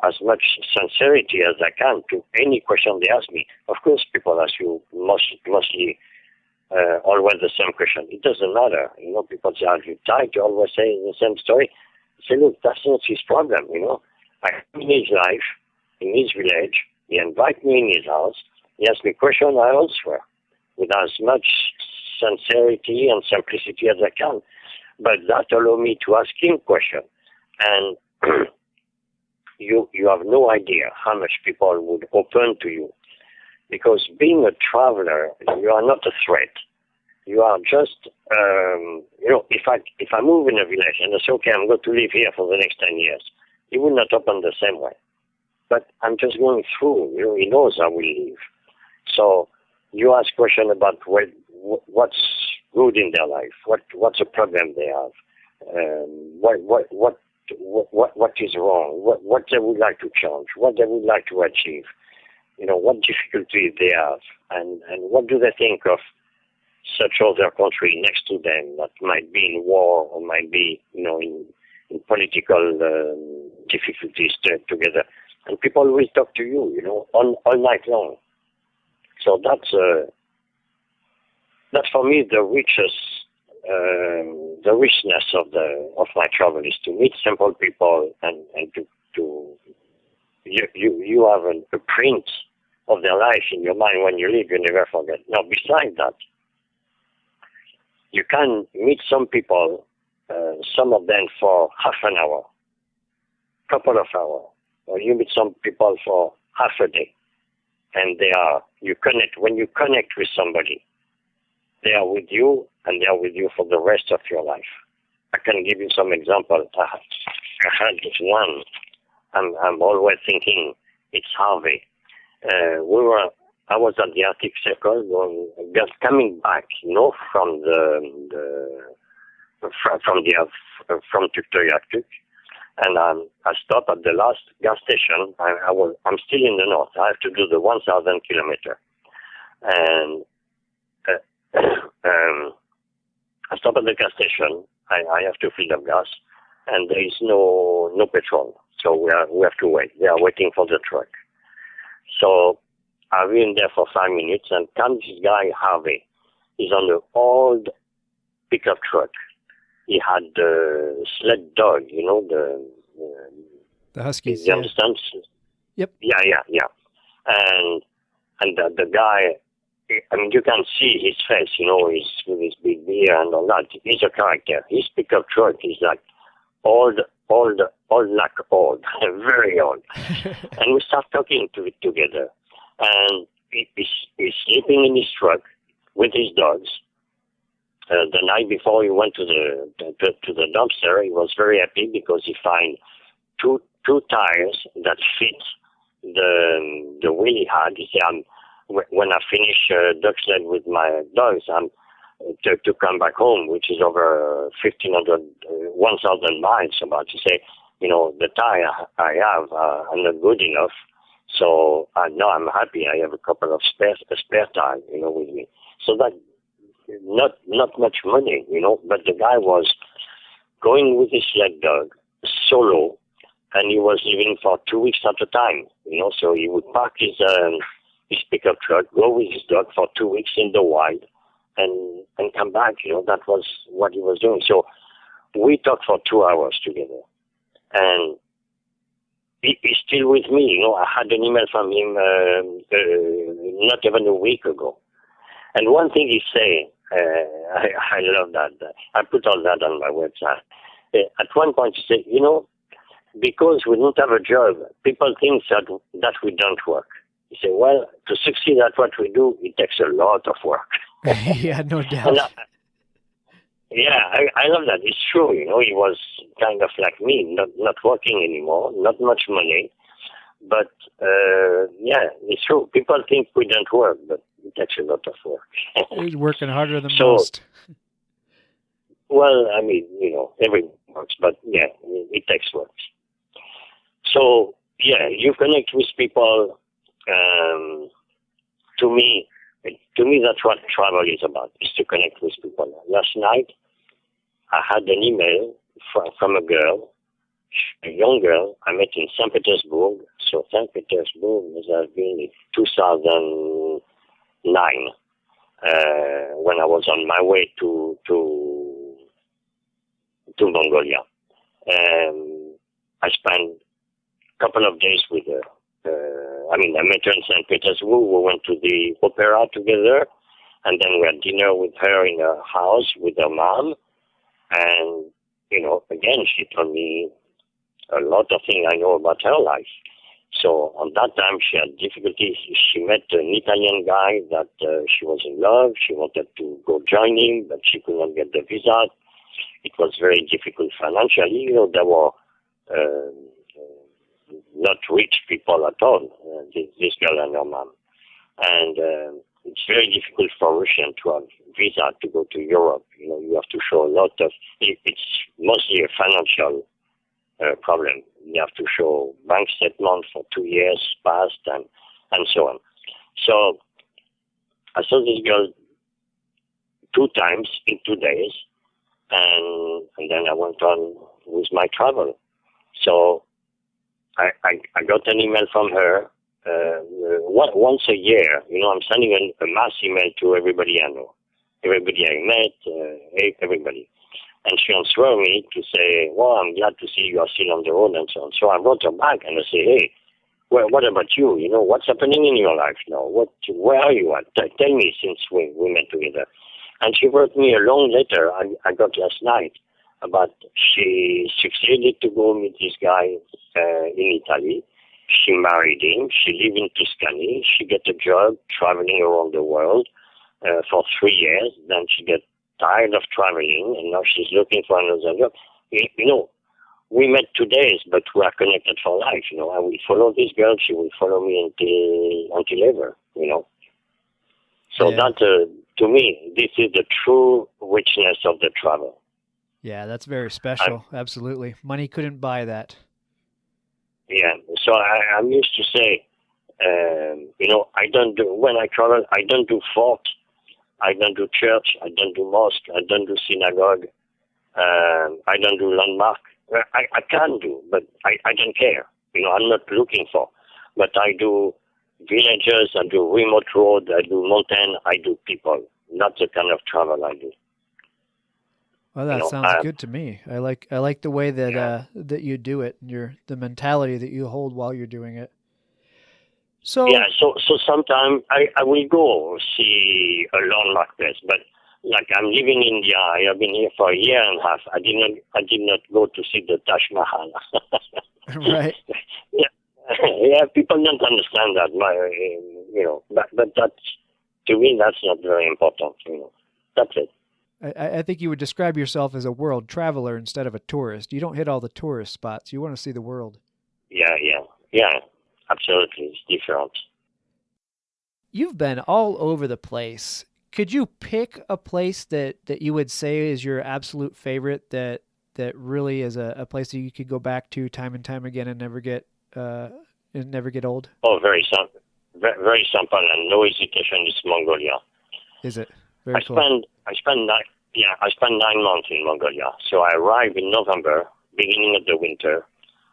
as much sincerity as I can to any question they ask me. Of course, people ask you mostly always the same question. It doesn't matter. People say, are you tired? You always say the same story. I say, look, that's not his problem. I am in his life, in his village. He invites me in his house. He asks me questions, I answer with as much sincerity and simplicity as I can. But that allows me to ask him questions. And you have no idea how much people would open to you. Because being a traveler, you are not a threat. You are just, if I move in a village and I say, okay, I'm going to live here for the next 10 years, he will not open the same way. But I'm just going through, he knows I will live. So you ask question about what's good in their life? What's the problem they have? What is wrong? What they would like to change? What they would like to achieve? What difficulties they have, and what do they think of such other country next to them that might be in war or might be, in political difficulties together. And people always talk to you, all night long. So that's for me the richness of my travel is to meet simple people and to you have a print of their life in your mind when you leave. You never forget. Now, besides that, you can meet some people, some of them for half an hour, couple of hours, or you meet some people for half a day, and you connect. When you connect with somebody, they are with you, and they are with you for the rest of your life. I can give you some examples. I had one. I'm always thinking it's Harvey. I was at the Arctic Circle, just coming back, from Tuktoyaktuk, and I stopped at the last gas station. I'm still in the north. I have to do the 1,000 kilometer, and I stop at the gas station. I have to fill up gas, and there is no petrol, so we have to wait. They are waiting for the truck. So I've been there for 5 minutes, and comes this guy, Harvey. He's on the old pickup truck. He had the sled dog, the Huskies. You understand? Yep. Yeah. And the guy, you can see his face, he's with his big beard and all that. He's a character. His pickup truck is like old, very old. And we start talking together. And he's sleeping in his truck with his dogs. The night before he went to the dumpster, he was very happy because he found two tires that fit the wheel he had. He said, when I finish dog sled with my dogs, I'm to come back home, which is over 1,000 miles about. To say, the tire I have are not good enough. So now I'm happy. I have a couple of spare tires, with me. So that not much money, but the guy was going with his sled dog solo, and he was living for 2 weeks at a time, So he would park his pickup truck, go with his dog for 2 weeks in the wild, and come back. That was what he was doing. So we talked for 2 hours together, and he's still with me. I had an email from him not even a week ago. And one thing he say, I love that. I put all that on my website. At one point he said, because we don't have a job, people think that we don't work. He said, well, to succeed at what we do, it takes a lot of work. Yeah, no doubt. I love that. It's true, he was kind of like me, not working anymore, not much money. But, it's true. People think we don't work, but it takes a lot of work. He's working harder than most. Well, everyone works, but it takes work. So, you connect with people. To me, that's what travel is about, is to connect with people. Last night, I had an email from a girl, a young girl I met in St. Petersburg. So St. Petersburg must have been in 2009, when I was on my way to Mongolia. I spent a couple of days with her. I met her in St. Petersburg. We went to the opera together, and then we had dinner with her in her house with her mom. And, again, she told me a lot of things I know about her life. So on that time, she had difficulties. She met an Italian guy that she was in love. She wanted to go join him, but she could not get the visa. It was very difficult financially. There were not rich people at all, this girl and her mom. And it's very difficult for Russians to have visa to go to Europe. You have to show a lot of. It's mostly a financial problem. You have to show bank statement for 2 years past and so on. So I saw this girl 2 times in 2 days, and then I went on with my travel. So I got an email from her once a year. I'm sending a mass email to everybody I know, everybody I met, everybody. And she answered me to say, well, I'm glad to see you are still on the road and so on. So I wrote her back and I say, hey, well, what about you? What's happening in your life now? Where are you at? Tell me since we met together. And she wrote me a long letter I got last night about she succeeded to go meet this guy in Italy. She married him. She lived in Tuscany. She got a job traveling around the world for 3 years. Then she got tired of traveling, and now she's looking for another job. We met 2 days, but we are connected for life. I will follow this girl. She will follow me until ever. So that, to me, this is the true richness of the travel. Yeah, that's very special. Absolutely, money couldn't buy that. Yeah. So I'm used to say, when I travel, I don't do fort. I don't do church, I don't do mosque, I don't do synagogue, I don't do landmark. I can do, but I don't care. I'm not looking for. But I do villages, I do remote road, I do mountain, I do people. That's the kind of travel I do. Well, that sounds good to me. I like the way that that you do it, and the mentality that you hold while you're doing it. So sometimes I will go see a landmark place, but like I'm living in India, I have been here for a year and a half. I did not go to see the Taj Mahal. Right. Yeah, people don't understand that. But that's, to me, that's not very important. That's it. I think you would describe yourself as a world traveler instead of a tourist. You don't hit all the tourist spots. You want to see the world. Yeah. Absolutely, it's different. You've been all over the place. Could you pick a place that you would say is your absolute favorite, that really is a place that you could go back to time and time again and never get old? Oh, very simple, very simple, and no hesitation. It's Mongolia. Is it? Very cool. I spent 9 months in Mongolia. So I arrived in November, beginning of the winter,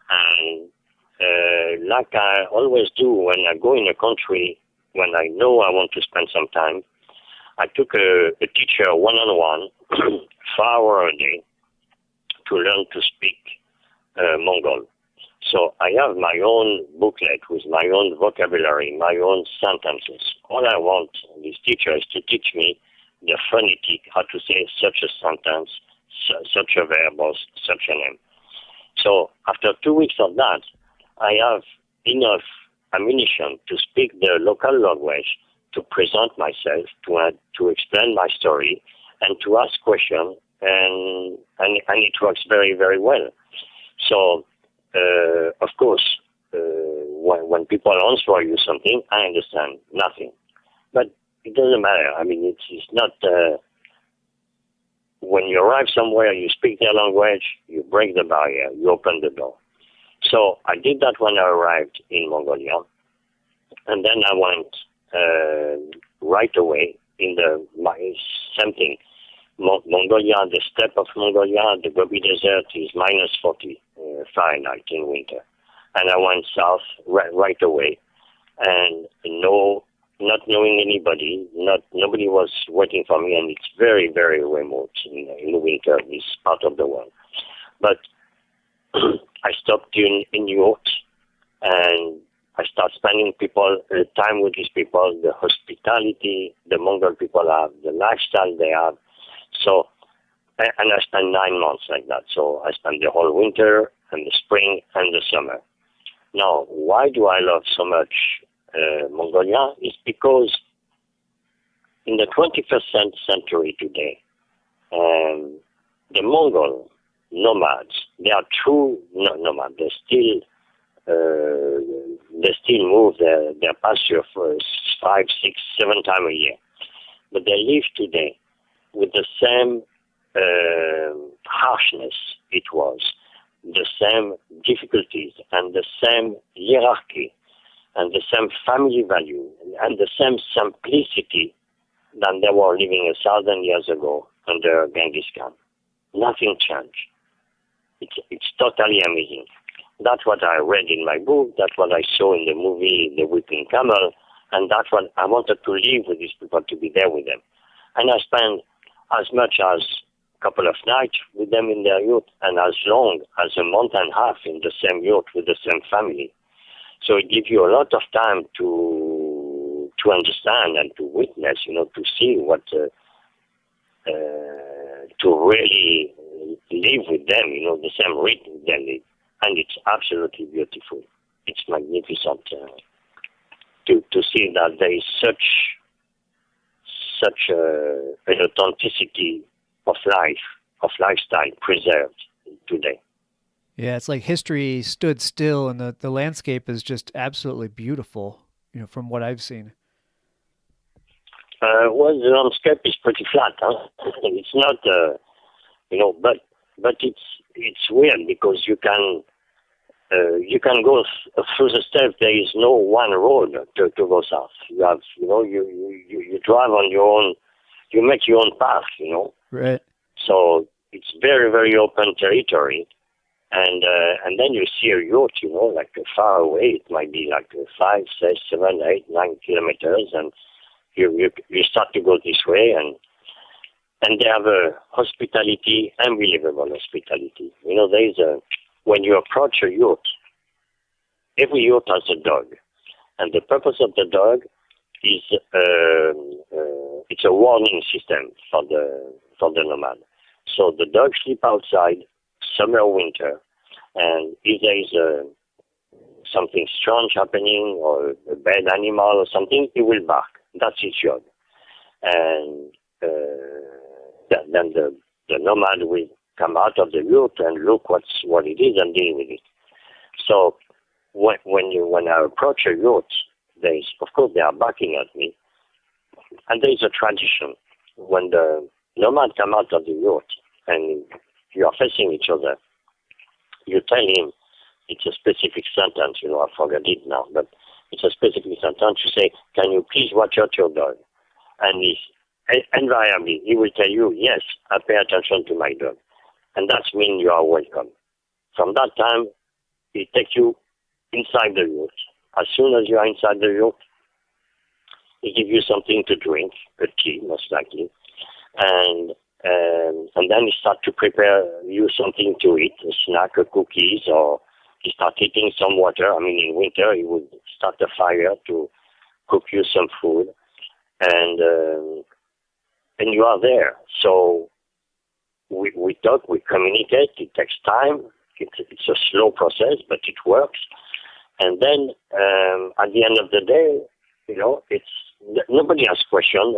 and like I always do when I go in a country, when I know I want to spend some time, I took a teacher one-on-one, 4 hours a day, to learn to speak Mongol. So I have my own booklet with my own vocabulary, my own sentences. All I want this teacher is to teach me the phonetic, how to say such a sentence, such a verb, or such a name. So after 2 weeks of that, I have enough ammunition to speak the local language, to present myself, to explain my story, and to ask questions, and it works very, very well. So, of course, when people answer you something, I understand nothing. But it doesn't matter. I mean, it's not... when you arrive somewhere, you speak their language, you break the barrier, you open the door. So I did that when I arrived in Mongolia. And then I went right away in same thing. Mongolia, the steppe of Mongolia, the Gobi Desert is minus 40 Fahrenheit in winter. And I went south right away. And not knowing anybody, nobody was waiting for me, and it's very, very remote in the winter, this part of the world. But I stopped in York, and I start spending time with these people, the hospitality the Mongol people have, the lifestyle they have. So, and I spent 9 months like that. So I spent the whole winter and the spring and the summer. Now, why do I love so much Mongolia? It's because in the 21st century today, the Mongol nomads, they are true nomads. They still move their pasture 5, 6, 7 times a year. But they live today with the same harshness it was, the same difficulties, and the same hierarchy, and the same family value, and the same simplicity than they were living 1,000 years ago under Genghis Khan. Nothing changed. It's totally amazing. That's what I read in my book, that's what I saw in the movie The Weeping Camel, and that's what I wanted to live with these people, to be there with them. And I spent as much as a couple of nights with them in their yurt, and as long as a month and a half in the same yurt with the same family. So it gives you a lot of time to understand and to witness, to see what, to really live with them, the same rhythm they live. And it's absolutely beautiful. It's magnificent to see that there is such an authenticity of life, of lifestyle preserved today. Yeah, it's like history stood still, and the landscape is just absolutely beautiful, from what I've seen. Well, the landscape is pretty flat, huh? It's not, but it's weird because you can go through the steps. There is no one road to go south. You have, you drive on your own. You make your own path, Right. So it's very, very open territory. And then you see a yurt, like far away. It might be like 5, 6, 7, 8, 9 kilometers, and you start to go this way, and they have a hospitality, unbelievable hospitality. There is when you approach a yurt, every yurt has a dog, and the purpose of the dog is it's a warning system for the nomad. So the dog sleep outside, summer or winter, and if there is something strange happening or a bad animal or something, it will bark. That's its job. And then the nomad will come out of the yurt and look what it is and deal with it. So when I approach a yurt, of course they are barking at me, and there is a tradition. When the nomad come out of the yurt and you are facing each other, you tell him, it's a specific sentence, I forgot it now, but it's a specific sentence. You say, can you please watch out your dog? And invariably, he will tell you, yes, I pay attention to my dog. And that means you are welcome. From that time, he takes you inside the yurt. As soon as you are inside the yurt, he gives you something to drink, a tea, most likely. And then he starts to prepare you something to eat, a snack, a cookies, or he starts eating some water. I mean, in winter, he would start a fire to cook you some food. And you are there. So we talk, we communicate. It takes time. It's a slow process, but it works. And then at the end of the day, nobody asks questions.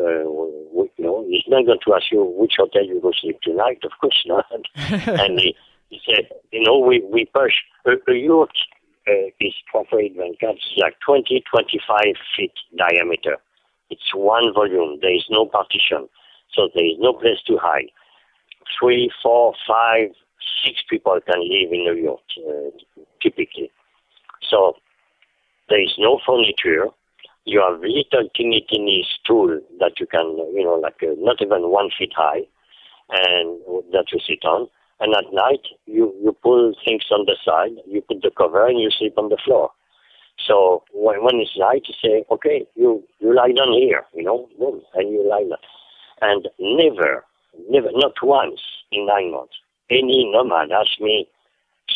He's not going to ask you which hotel you go sleep tonight. Of course not. And he said, we push. A yurt is proper advantage, like 20, 25 feet diameter. It's one volume. There is no partition. So there is no place to hide. 3, 4, 5, 6 people can live in a yurt, typically. So there is no furniture. You have little teeny stool that you can, not even 1 foot high, and that you sit on. And at night, you pull things on the side, you put the cover, and you sleep on the floor. So when it's night, you say, okay, you lie down here, boom, and you lie down. And never, not once in 9 months, any nomad asked me,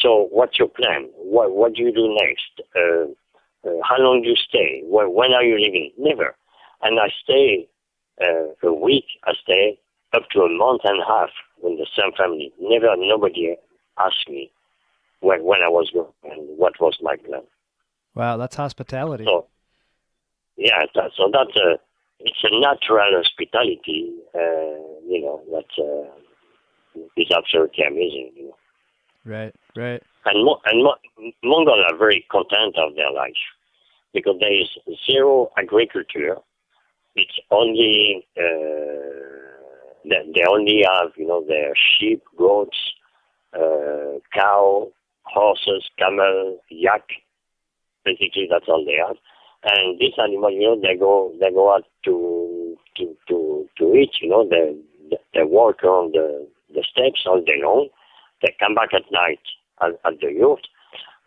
so what's your plan? What do you do next? How long do you stay? When are you leaving? Never. And I stay a week, I stay up to a month and a half with the same family. Nobody asked me when I was going and what was my plan. Wow, that's hospitality. So, yeah, it's a natural hospitality, that is absolutely amazing. Right. And Mongols are very content of their life. because there is zero agriculture. It's only they only have, their sheep, goats, cow, horses, camel, yak. Basically, that's all they have. And this animal, they go out to eat. They walk around the steppes all day long. They come back at night at the yurt.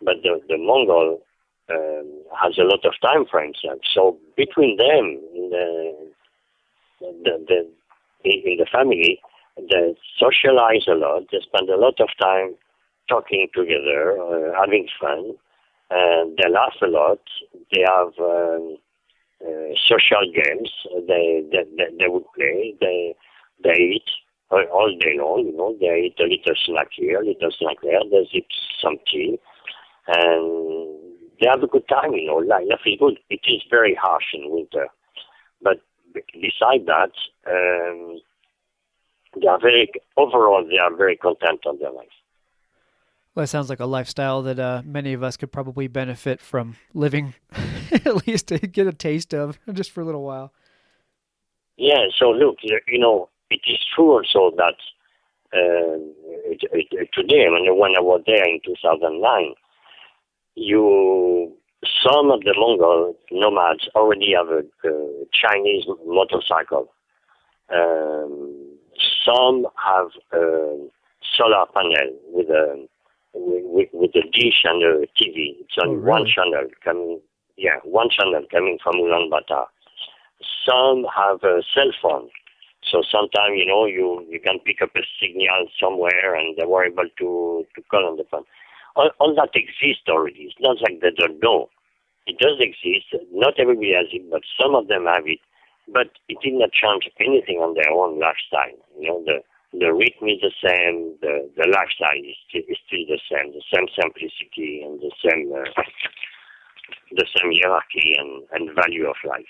But the Mongol has a lot of time for himself. So between them, in the family, they socialize a lot. They spend a lot of time talking together, having fun. They laugh a lot. They have social games. They would play. They eat all day long. They eat a little snack here, a little snack there. They sip some tea, and they have a good time. Life is good. It is very harsh in winter, but beside that, they are very content on their life. Well, it sounds like a lifestyle that many of us could probably benefit from living, at least to get a taste of, just for a little while. Yeah, so look, it is true also that today, when I was there in 2009, some of the Mongol nomads already have a Chinese motorcycle. Some have a solar panel with a dish and a TV. It's only one channel coming. Yeah, one channel coming from Ulaanbaatar. Some have a cell phone, so sometimes you can pick up a signal somewhere, and they were able to call on the phone. All that exists already. It's not like they don't know. It does exist. Not everybody has it, but some of them have it. But it did not change anything on their own lifestyle. The rhythm is the same. The lifestyle is still the same simplicity and the same hierarchy and value of life.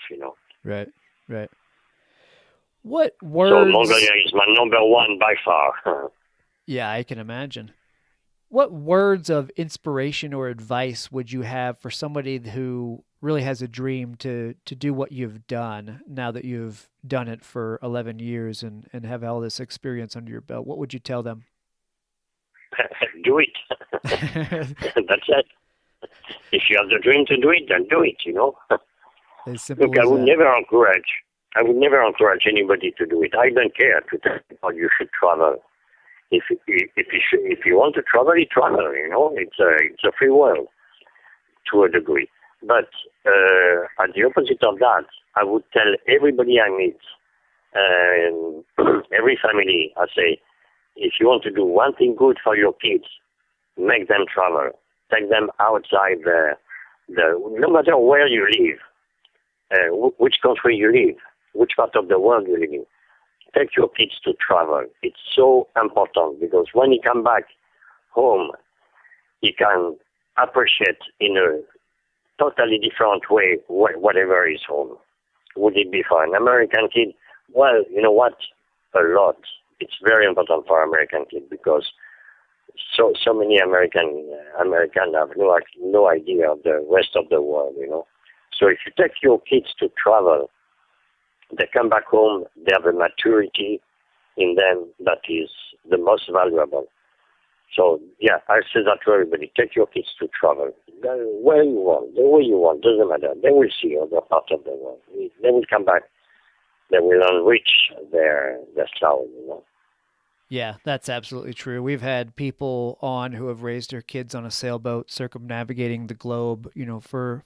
Right. What words? So Mongolia is my number one by far. Yeah, I can imagine. What words of inspiration or advice would you have for somebody who really has a dream to do what you've done now that you've done it for 11 years and have all this experience under your belt? What would you tell them? Do it. That's it. If you have the dream to do it, then do it, Look, I would never encourage anybody to do it. I don't care to tell people you should travel. If you want to travel, you travel. It's a free world to a degree. But at the opposite of that, I would tell everybody I meet, every family, I say, if you want to do one thing good for your kids, make them travel. Take them outside no matter where you live, which country you live, which part of the world you live in. Take your kids to travel. It's so important because when you come back home, you can appreciate in a totally different way whatever is home. Would it be for an American kid? Well, you know what? A lot. It's very important for American kids because so many American have no idea of the rest of the world. So if you take your kids to travel, they come back home, they have a maturity in them that is the most valuable. So, yeah, I say that to everybody. Take your kids to travel. Where you want, the way you want, doesn't matter. They will see other parts of the world. They will come back. They will enrich their soul, Yeah, that's absolutely true. We've had people on who have raised their kids on a sailboat circumnavigating the globe, for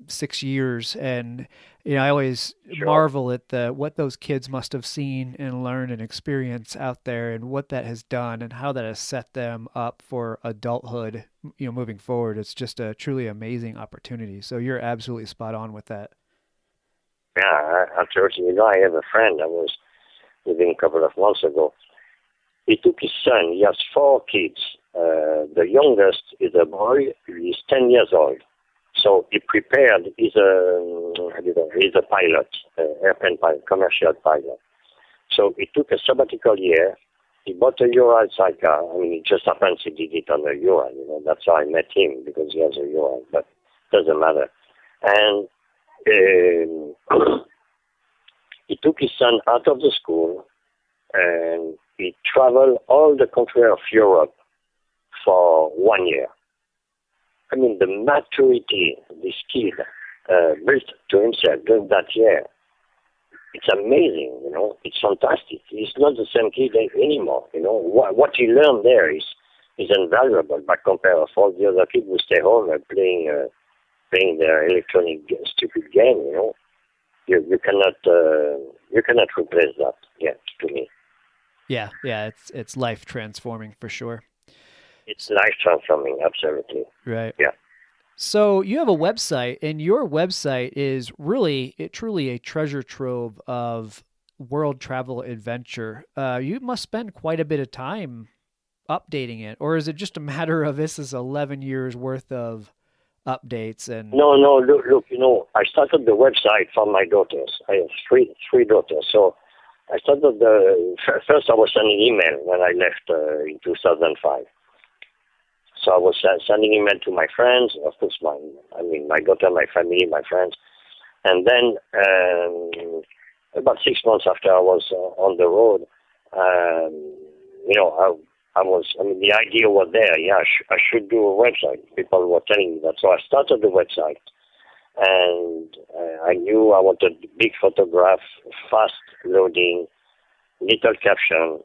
6 years, and I always marvel at what those kids must have seen and learned and experienced out there, and what that has done, and how that has set them up for adulthood. Moving forward, it's just a truly amazing opportunity. So you're absolutely spot on with that. Yeah, absolutely. I have a friend I was living a couple of months ago. He took his son. He has 4 kids. The youngest is a boy. He's 10 years old. So he prepared. He's a pilot, airplane pilot, commercial pilot. So he took a sabbatical year. He bought a Ural sidecar. It just happens he did it on a Ural. That's how I met him, because he has a Ural, but it doesn't matter. And he took his son out of the school, and he traveled all the country of Europe for 1 year. I mean, the maturity, the skill built to himself during that year, it's amazing, it's fantastic. He's not the same kid anymore, What he learned there is invaluable by comparison of all the other kids who stay home and playing their electronic stupid game, You cannot replace that, to me. Yeah, it's life transforming for sure. It's life transforming, absolutely. Right. Yeah. So you have a website, and your website is truly a treasure trove of world travel adventure. You must spend quite a bit of time updating it, or is it just a matter of this is 11 years worth of updates? And no, look, I started the website for my daughters. I have three daughters, so I started first I was sending email when I left in 2005. So I was sending email to my friends, of course, my daughter, my family, my friends. And then about 6 months after I was on the road, the idea was there. Yeah, I should do a website. People were telling me that. So I started the website. And I knew I wanted big photograph, fast loading, little caption.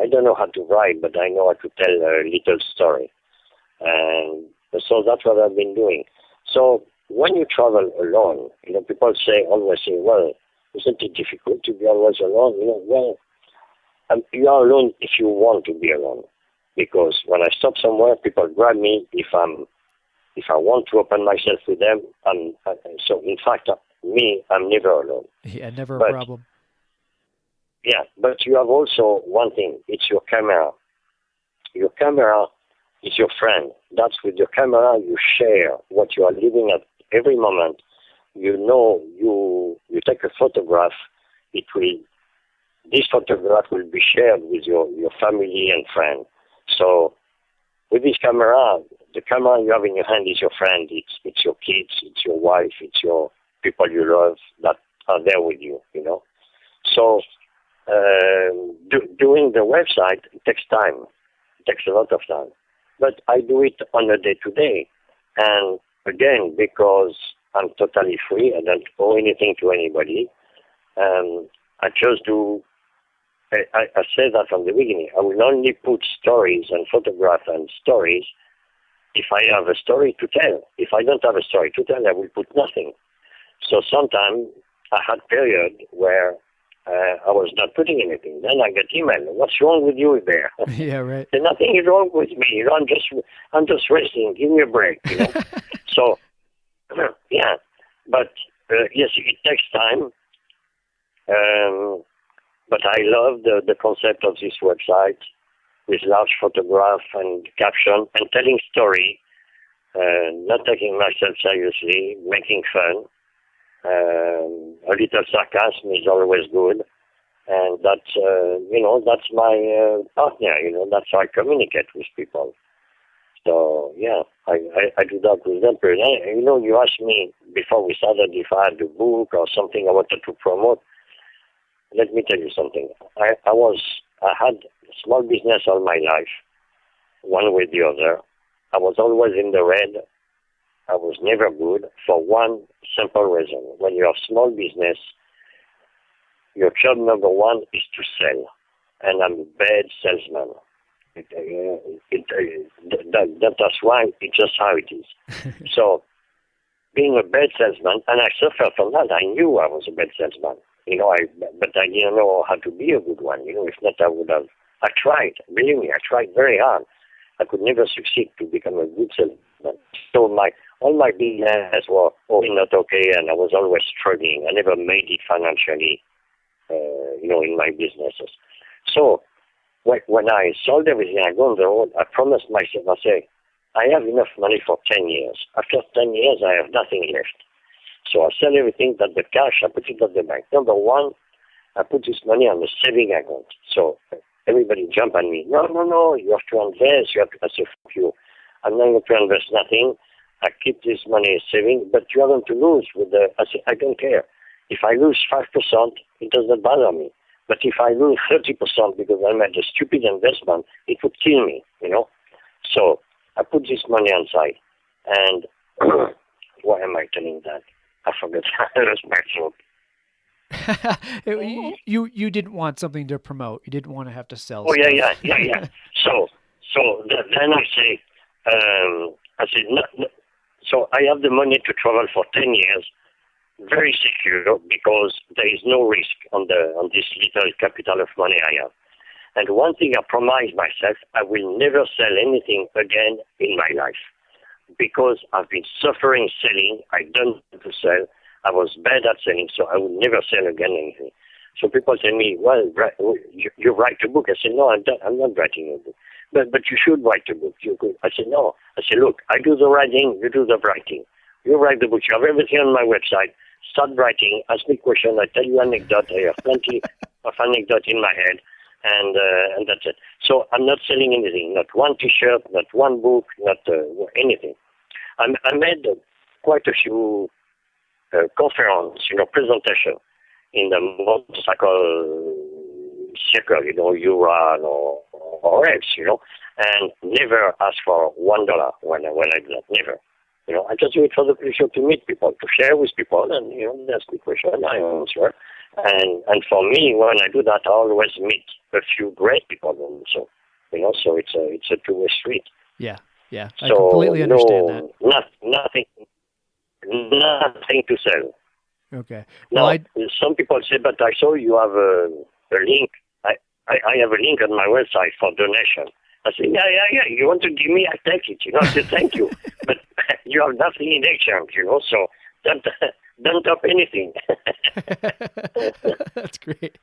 I don't know how to write, but I know how to tell a little story. And so that's what I've been doing. So when you travel alone, people always say, well, isn't it difficult to be always alone? You are alone if you want to be alone. Because when I stop somewhere, people grab me if I want to open myself with them. So in fact, I'm never alone. Yeah, never a problem. Yeah, but you have also one thing. It's your camera. Your camera is your friend. That's with your camera you share what you are living at every moment. You take a photograph. This photograph will be shared with your family and friend. So with this camera, the camera you have in your hand is your friend. It's your kids, it's your wife, it's your people you love that are there with you. So doing the website takes time. It takes a lot of time. But I do it on a day-to-day. And again, because I'm totally free, I don't owe anything to anybody, I just do, I said that from the beginning, I will only put stories and photographs and stories if I have a story to tell. If I don't have a story to tell, I will put nothing. So sometimes I had period where I was not putting anything. Then I get email. What's wrong with you there? Yeah, right. And nothing is wrong with me. I'm just resting. Give me a break. So, yeah. But yes, it takes time. But I love the concept of this website with large photograph and caption and telling story, not taking myself seriously, making fun. A little sarcasm is always good, and that's that's my partner. That's how I communicate with people. So yeah, I do that with them. You asked me before we started if I had a book or something I wanted to promote. Let me tell you something. I had small business all my life, one with the other. I was always in the red. I was never good for one simple reason. When you have small business, your job number one is to sell. And I'm a bad salesman. That's why it's just how it is. So being a bad salesman, and I suffered from that. I knew I was a bad salesman. But I didn't know how to be a good one. If not, I would have. I tried. Believe me, I tried very hard. I could never succeed to become a good salesman. So all my business were not okay, and I was always struggling. I never made it financially, in my businesses. So when I sold everything, I go on the road, I promised myself, I say, I have enough money for 10 years. After 10 years, I have nothing left. So I sell everything, that the cash, I put it at the bank. Number one, I put this money on the saving account. So everybody jump on me. No, you have to invest. I say, fuck you. I'm not going to invest nothing. I keep this money saving, but you are going to lose with the, I said, I don't care. If I lose 5%, it doesn't bother me. But if I lose 30% because I made a stupid investment, it would kill me, you know. So I put this money on side. And why am I telling that? I forgot. I lost my throat. You didn't want something to promote. You didn't want to have to sell Oh, stuff. yeah. So then I said, no. So I have the money to travel for 10 years, very secure, because there is no risk on this little capital of money I have. And one thing I promised myself, I will never sell anything again in my life, because I've been suffering selling. I don't want to sell. I was bad at selling, so I will never sell again anything. So people tell me, well, you write a book. I said, no, I'm not writing a book. But you should write a book. You could. I said, no. I said, look, I do the writing, you do the writing. You write the book. You have everything on my website. Start writing. Ask me questions. I tell you anecdote. I have plenty of anecdote in my head, and that's it. So I'm not selling anything. Not one T-shirt. Not one book. Not anything. I made quite a few conference, presentation in the motorcycle circle, Ural or else, and never ask for $1 when I do that. Never. I just do it for the pleasure to meet people, to share with people, and they ask me questions, I answer. And for me, when I do that, I always meet a few great people also. So it's a two-way street. Yeah. I completely understand that. Nothing to sell. Okay. Now, some people say, but I saw you have a link. I have a link on my website for donation. I say, yeah. You want to give me, I take it. I say, thank you. But you have nothing in exchange, so don't top anything. That's great.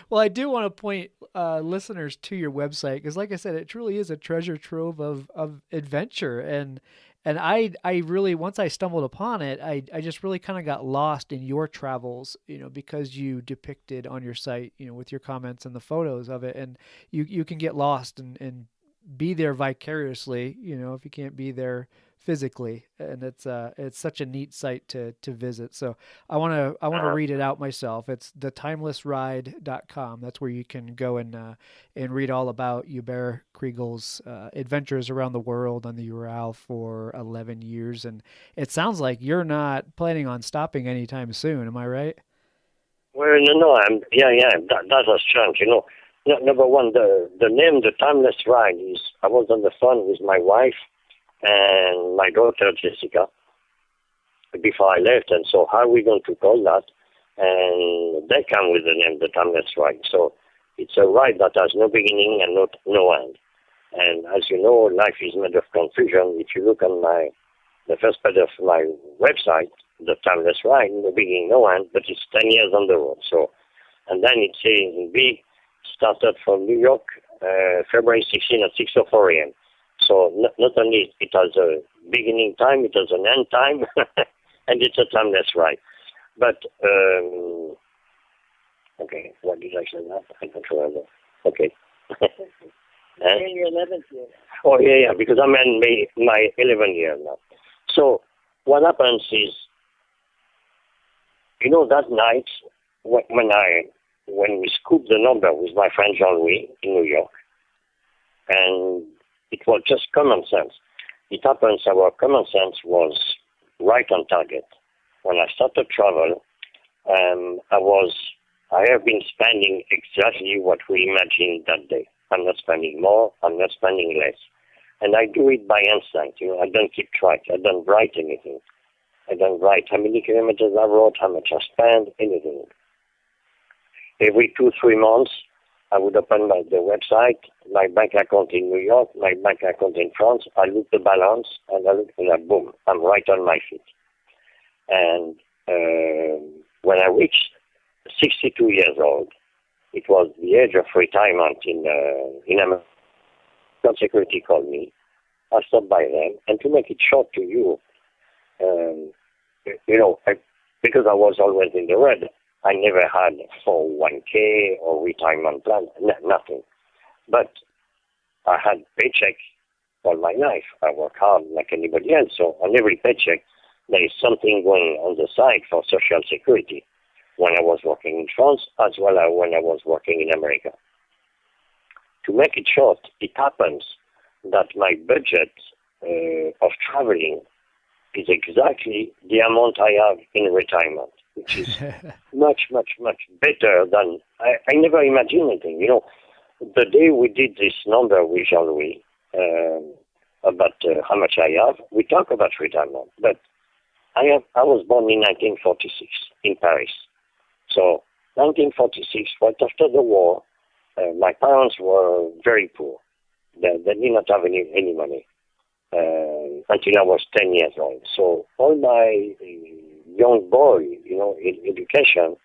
Well, I do want to point listeners to your website, because like I said, it truly is a treasure trove of adventure. And I really, once I stumbled upon it, I just really kind of got lost in your travels, because you depicted on your site, with your comments and the photos of it, and you can get lost and be there vicariously, if you can't be there physically. And it's such a neat site to visit. So I want to read it out myself. It's thetimelessride.com. That's where you can go and read all about Hubert Kriegel's adventures around the world on the Ural for 11 years. And it sounds like you're not planning on stopping anytime soon. Am I right? Well, no, that has changed, Number one, the name, The Timeless Ride, is, I was on the phone with my wife and my daughter, Jessica, before I left, and so how are we going to call that? And they come with the name, The Timeless Ride. So it's a ride that has no beginning and no end. And as you know, life is made of confusion. If you look on the first page of my website, The Timeless Ride, no beginning, no end, but it's 10 years on the road. So, and then it says in big, started from New York, February 16 at 6:04 a.m. So not only it has a beginning time, it has an end time, and it's a timeless ride. But, okay, what did I say now? I don't remember. Okay. In your 11th year. Oh, yeah, because I'm in my 11th year now. So what happens is, that night when we scooped the number with my friend Jean-Louis in New York, and it was just common sense. It happens our common sense was right on target. When I started travel, I have been spending exactly what we imagined that day. I'm not spending more, I'm not spending less. And I do it by instinct, I don't keep track, I don't write anything. I don't write how many kilometers I rode, how much I spent, anything. Every 2-3 months, I would open the website, my bank account in New York, my bank account in France. I look the balance, and I look, and boom, I'm right on my feet. And when I reached 62 years old, it was the age of retirement in America. Security called me. I stopped by them, and to make it short to you, because I was always in the red, I never had 401k or retirement plan, nothing. But I had paycheck all my life. I work hard like anybody else. So on every paycheck, there is something going on the side for Social Security. When I was working in France, as well as when I was working in America. To make it short, it happens that my budget of traveling is exactly the amount I have in retirement, which is much, much, much better than I never imagined anything. You know, the day we did this number with Jean-Louis about how much I have, we talk about retirement. But I was born in 1946 in Paris. So 1946, right after the war, my parents were very poor. They did not have any money until I was 10 years old. So all my young boy, education,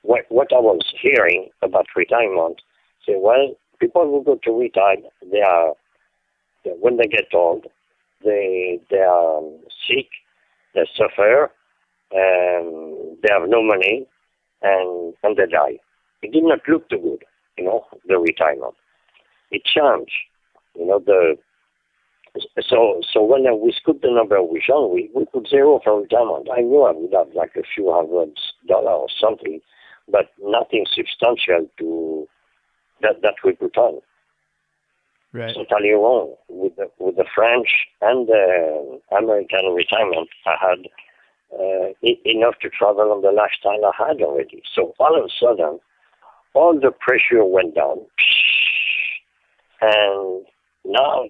what I was hearing about retirement, say, well, people who go to retire, when they get old, they are sick, they suffer, they have no money, and they die. It did not look too good, the retirement. It changed, so when we scooped the number with Jean, we put zero for retirement. I knew I would have like a few $100 or something, but nothing substantial to that we put on. Right. Totally wrong. With the French and the American retirement, I had enough to travel on the lifestyle I had already. So all of a sudden, all the pressure went down. And now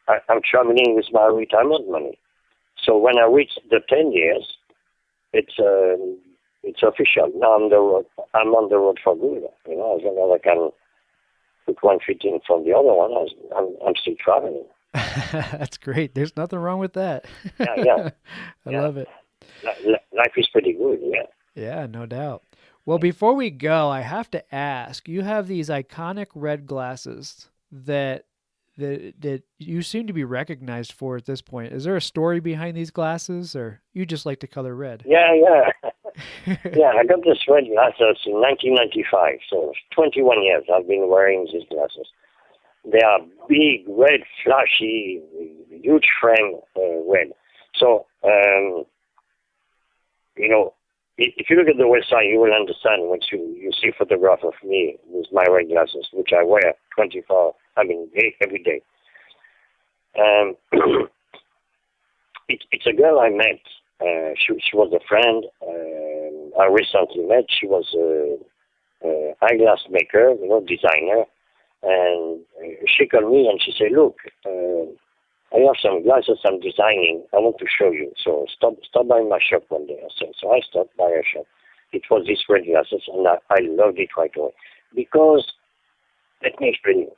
I'm traveling with my retirement money. So when I reach the 10 years, it's official. Now I'm on the road for good. As long as I can put one foot in from the other one, I'm still traveling. That's great. There's nothing wrong with that. Yeah. I love it. Life is pretty good, yeah. Yeah, no doubt. Well, before we go, I have to ask, you have these iconic red glasses that you seem to be recognized for at this point. Is there a story behind these glasses, or you just like to color red? Yeah. Yeah, I got this red glasses in 1995, so 21 years I've been wearing these glasses. They are big, red, flashy, huge frame red. So, if you look at the website, you will understand once you see a photograph of me with my red glasses, which I wear every day. It's a girl I met. She was a friend I recently met. She was a eyeglass maker, designer. And she called me and she said, look, I have some glasses I'm designing. I want to show you. So stop by my shop one day. So I stopped by her shop. It was these red glasses, and I loved it right away. Because, let me explain you.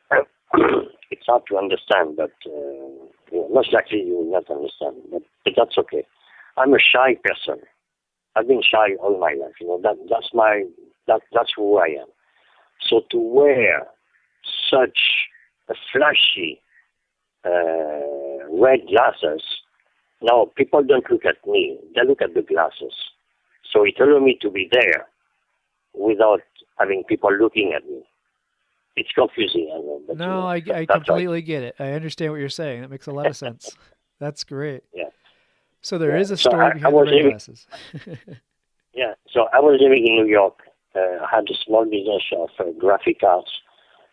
It's hard to understand, but most likely you will not understand. But that's okay. I'm a shy person. I've been shy all my life. That's who I am. So to wear such a flashy red glasses, now people don't look at me, they look at the glasses. So it allowed me to be there without having people looking at me. It's confusing, I know. But, no, I completely get it. I understand what you're saying. That makes a lot of sense. That's great. Yeah. So there is a story behind the red glasses. Yeah, so I was living in New York. I had a small business of graphic arts,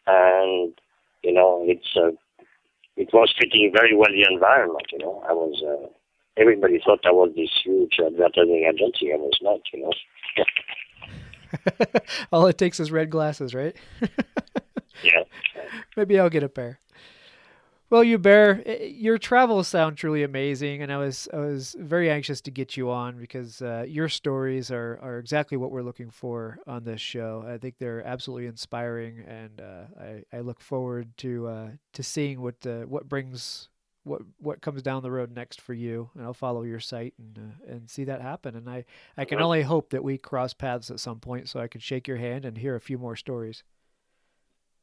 and it was fitting very well the environment. I was everybody thought I was this huge advertising agency. I was not. All it takes is red glasses, right? Yeah. Maybe I'll get a pair. Well, Hubert, your travels sound truly amazing, and I was very anxious to get you on because your stories are exactly what we're looking for on this show. I think they're absolutely inspiring, and I look forward to seeing what comes down the road next for you. And I'll follow your site and see that happen. And I can only hope that we cross paths at some point so I can shake your hand and hear a few more stories.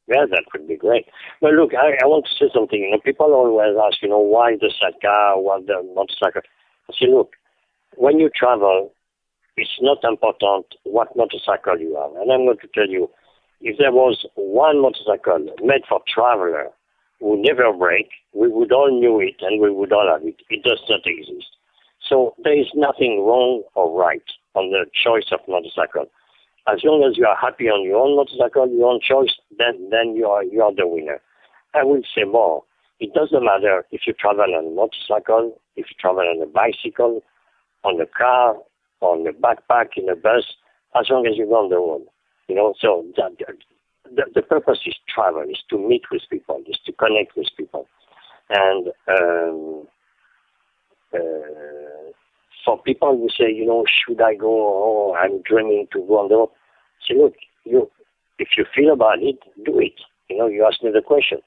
Yeah, that would be great. But look, I want to say something. People always ask, why the sidecar, why the motorcycle? I say, look, when you travel, it's not important what motorcycle you have. And I'm going to tell you, if there was one motorcycle made for traveler who never break, we would all knew it and we would all have it. It does not exist. So there is nothing wrong or right on the choice of motorcycle. As long as you are happy on your own motorcycle, your own choice, then you are the winner. I will say more. It doesn't matter if you travel on a motorcycle, if you travel on a bicycle, on a car, on a backpack, in a bus, as long as you go on the road. You know, so the purpose is travel, is to meet with people, is to connect with people. And for people who say, you know, should I go? Oh, I'm dreaming to go on the road. Say, look, if you feel about it, do it. You know, you asked me the question.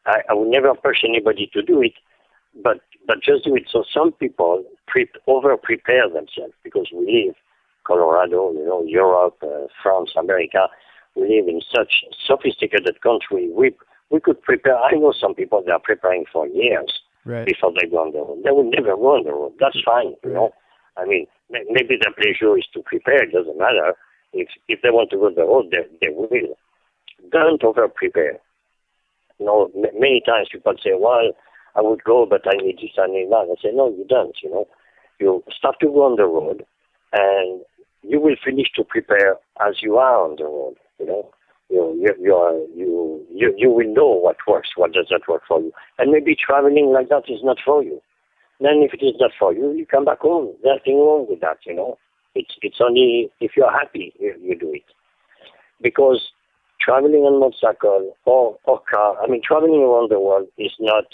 I would never push anybody to do it, but just do it. So some people over-prepare themselves because we live Colorado, you know, Europe, France, America. We live in such sophisticated country. We could prepare. I know some people that are preparing for years before they go on the road. They will never go on the road. That's fine, you know. I mean, maybe their pleasure is to prepare. It doesn't matter. If they want to go on the road, they will. Don't over-prepare. You know, many times people say, well, I would go, but I need this, I need that. I say, no, you don't, you know. You start to go on the road, and you will finish to prepare as you are on the road, you know. You will know what works, what does not work for you. And maybe traveling like that is not for you. Then if it is not for you, you come back home. There's nothing wrong with that, you know. It's only if you're happy, you do it. Because traveling on motorcycle or car, I mean, traveling around the world is not,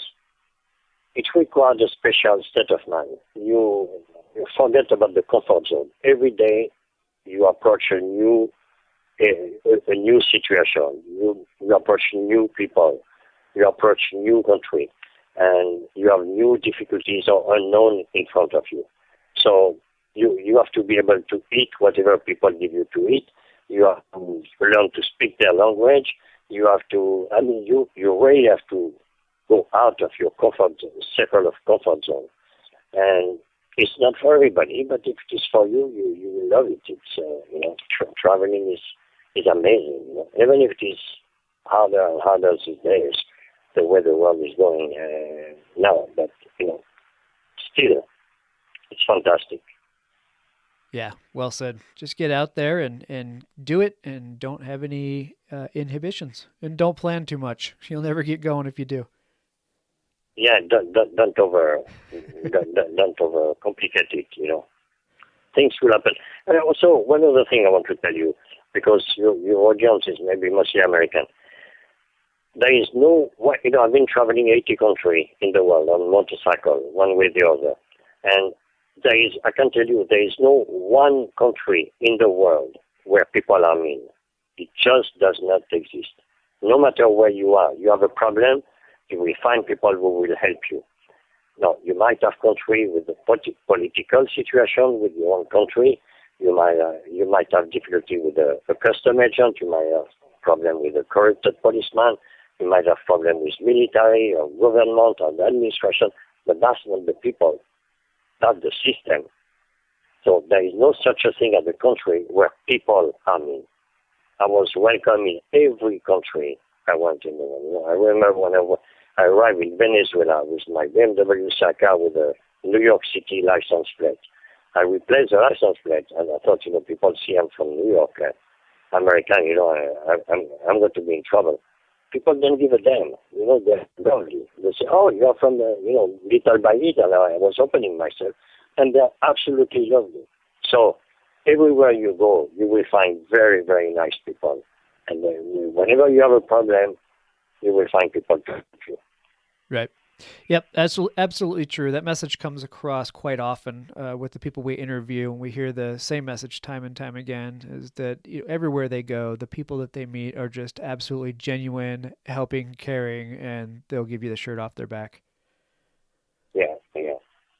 it requires a special state of mind. You forget about the comfort zone. Every day you approach a new situation. You approach new people. You approach new country. And you have new difficulties or unknown in front of you. So you have to be able to eat whatever people give you to eat. You have to learn to speak their language. You have to, I mean, you really have to go out of your circle of comfort zone. And it's not for everybody, but if it is for you, you will love it. It's, you know, traveling is amazing. You know? Even if it is harder and harder these days, the way the world is going now. But, you know, still, it's fantastic. Yeah, well said. Just get out there and do it, and don't have any inhibitions, and don't plan too much. You'll never get going if you do. Yeah, don't over complicate it. You know, things will happen. And also, one other thing I want to tell you, because your audience is maybe mostly American. There is no, you know, I've been traveling 80 countries in the world on motorcycle, one way or the other, and I can tell you, there is no one country in the world where people are mean. It just does not exist. No matter where you are, you have a problem, you will find people who will help you. Now, you might have country with a political situation with your own country. You might have difficulty with a custom agent. You might have problem with a corrupted policeman. You might have problem with military or government or the administration. But that's not the people. That's the system. So there is no such a thing as a country where people are mean. I was welcome in every country I went in the world. You know, I remember when I arrived in Venezuela with my BMW sidecar with a New York City license plate. I replaced the license plate, and I thought, you know, people see I'm from New York, American, you know, I'm going to be in trouble. People don't give a damn. You know, they're lovely. They say, oh, you're from, you know, little by little. I was opening myself. And they're absolutely lovely. So everywhere you go, you will find very, very nice people. And whenever you have a problem, you will find people to help you. Right. Yep, that's absolutely true. That message comes across quite often with the people we interview, and we hear the same message time and time again, is that, you know, everywhere they go, the people that they meet are just absolutely genuine, helping, caring, and they'll give you the shirt off their back. Yeah.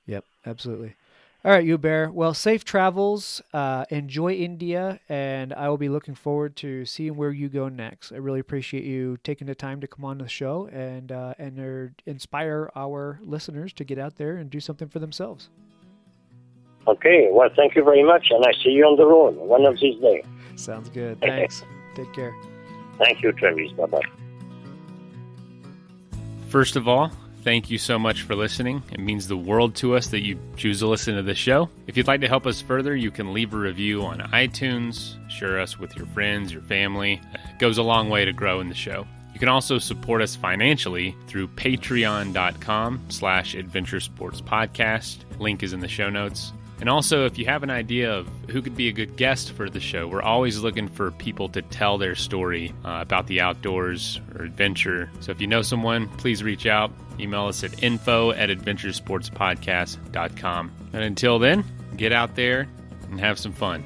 Yep, absolutely. All right, Hubert. Well, safe travels. Enjoy India, and I will be looking forward to seeing where you go next. I really appreciate you taking the time to come on the show and inspire our listeners to get out there and do something for themselves. Okay. Well, thank you very much, and I see you on the road one of these days. Sounds good. Thanks. Take care. Thank you, Travis. Bye-bye. First of all, thank you so much for listening. It means the world to us that you choose to listen to this show. If you'd like to help us further, you can leave a review on iTunes, share us with your friends, your family. It goes a long way to grow in the show. You can also support us financially through patreon.com/adventuresportspodcast. Link is in the show notes. And also, if you have an idea of who could be a good guest for the show, we're always looking for people to tell their story about the outdoors or adventure. So if you know someone, please reach out. Email us at info@adventuresportspodcast.com. And until then, get out there and have some fun.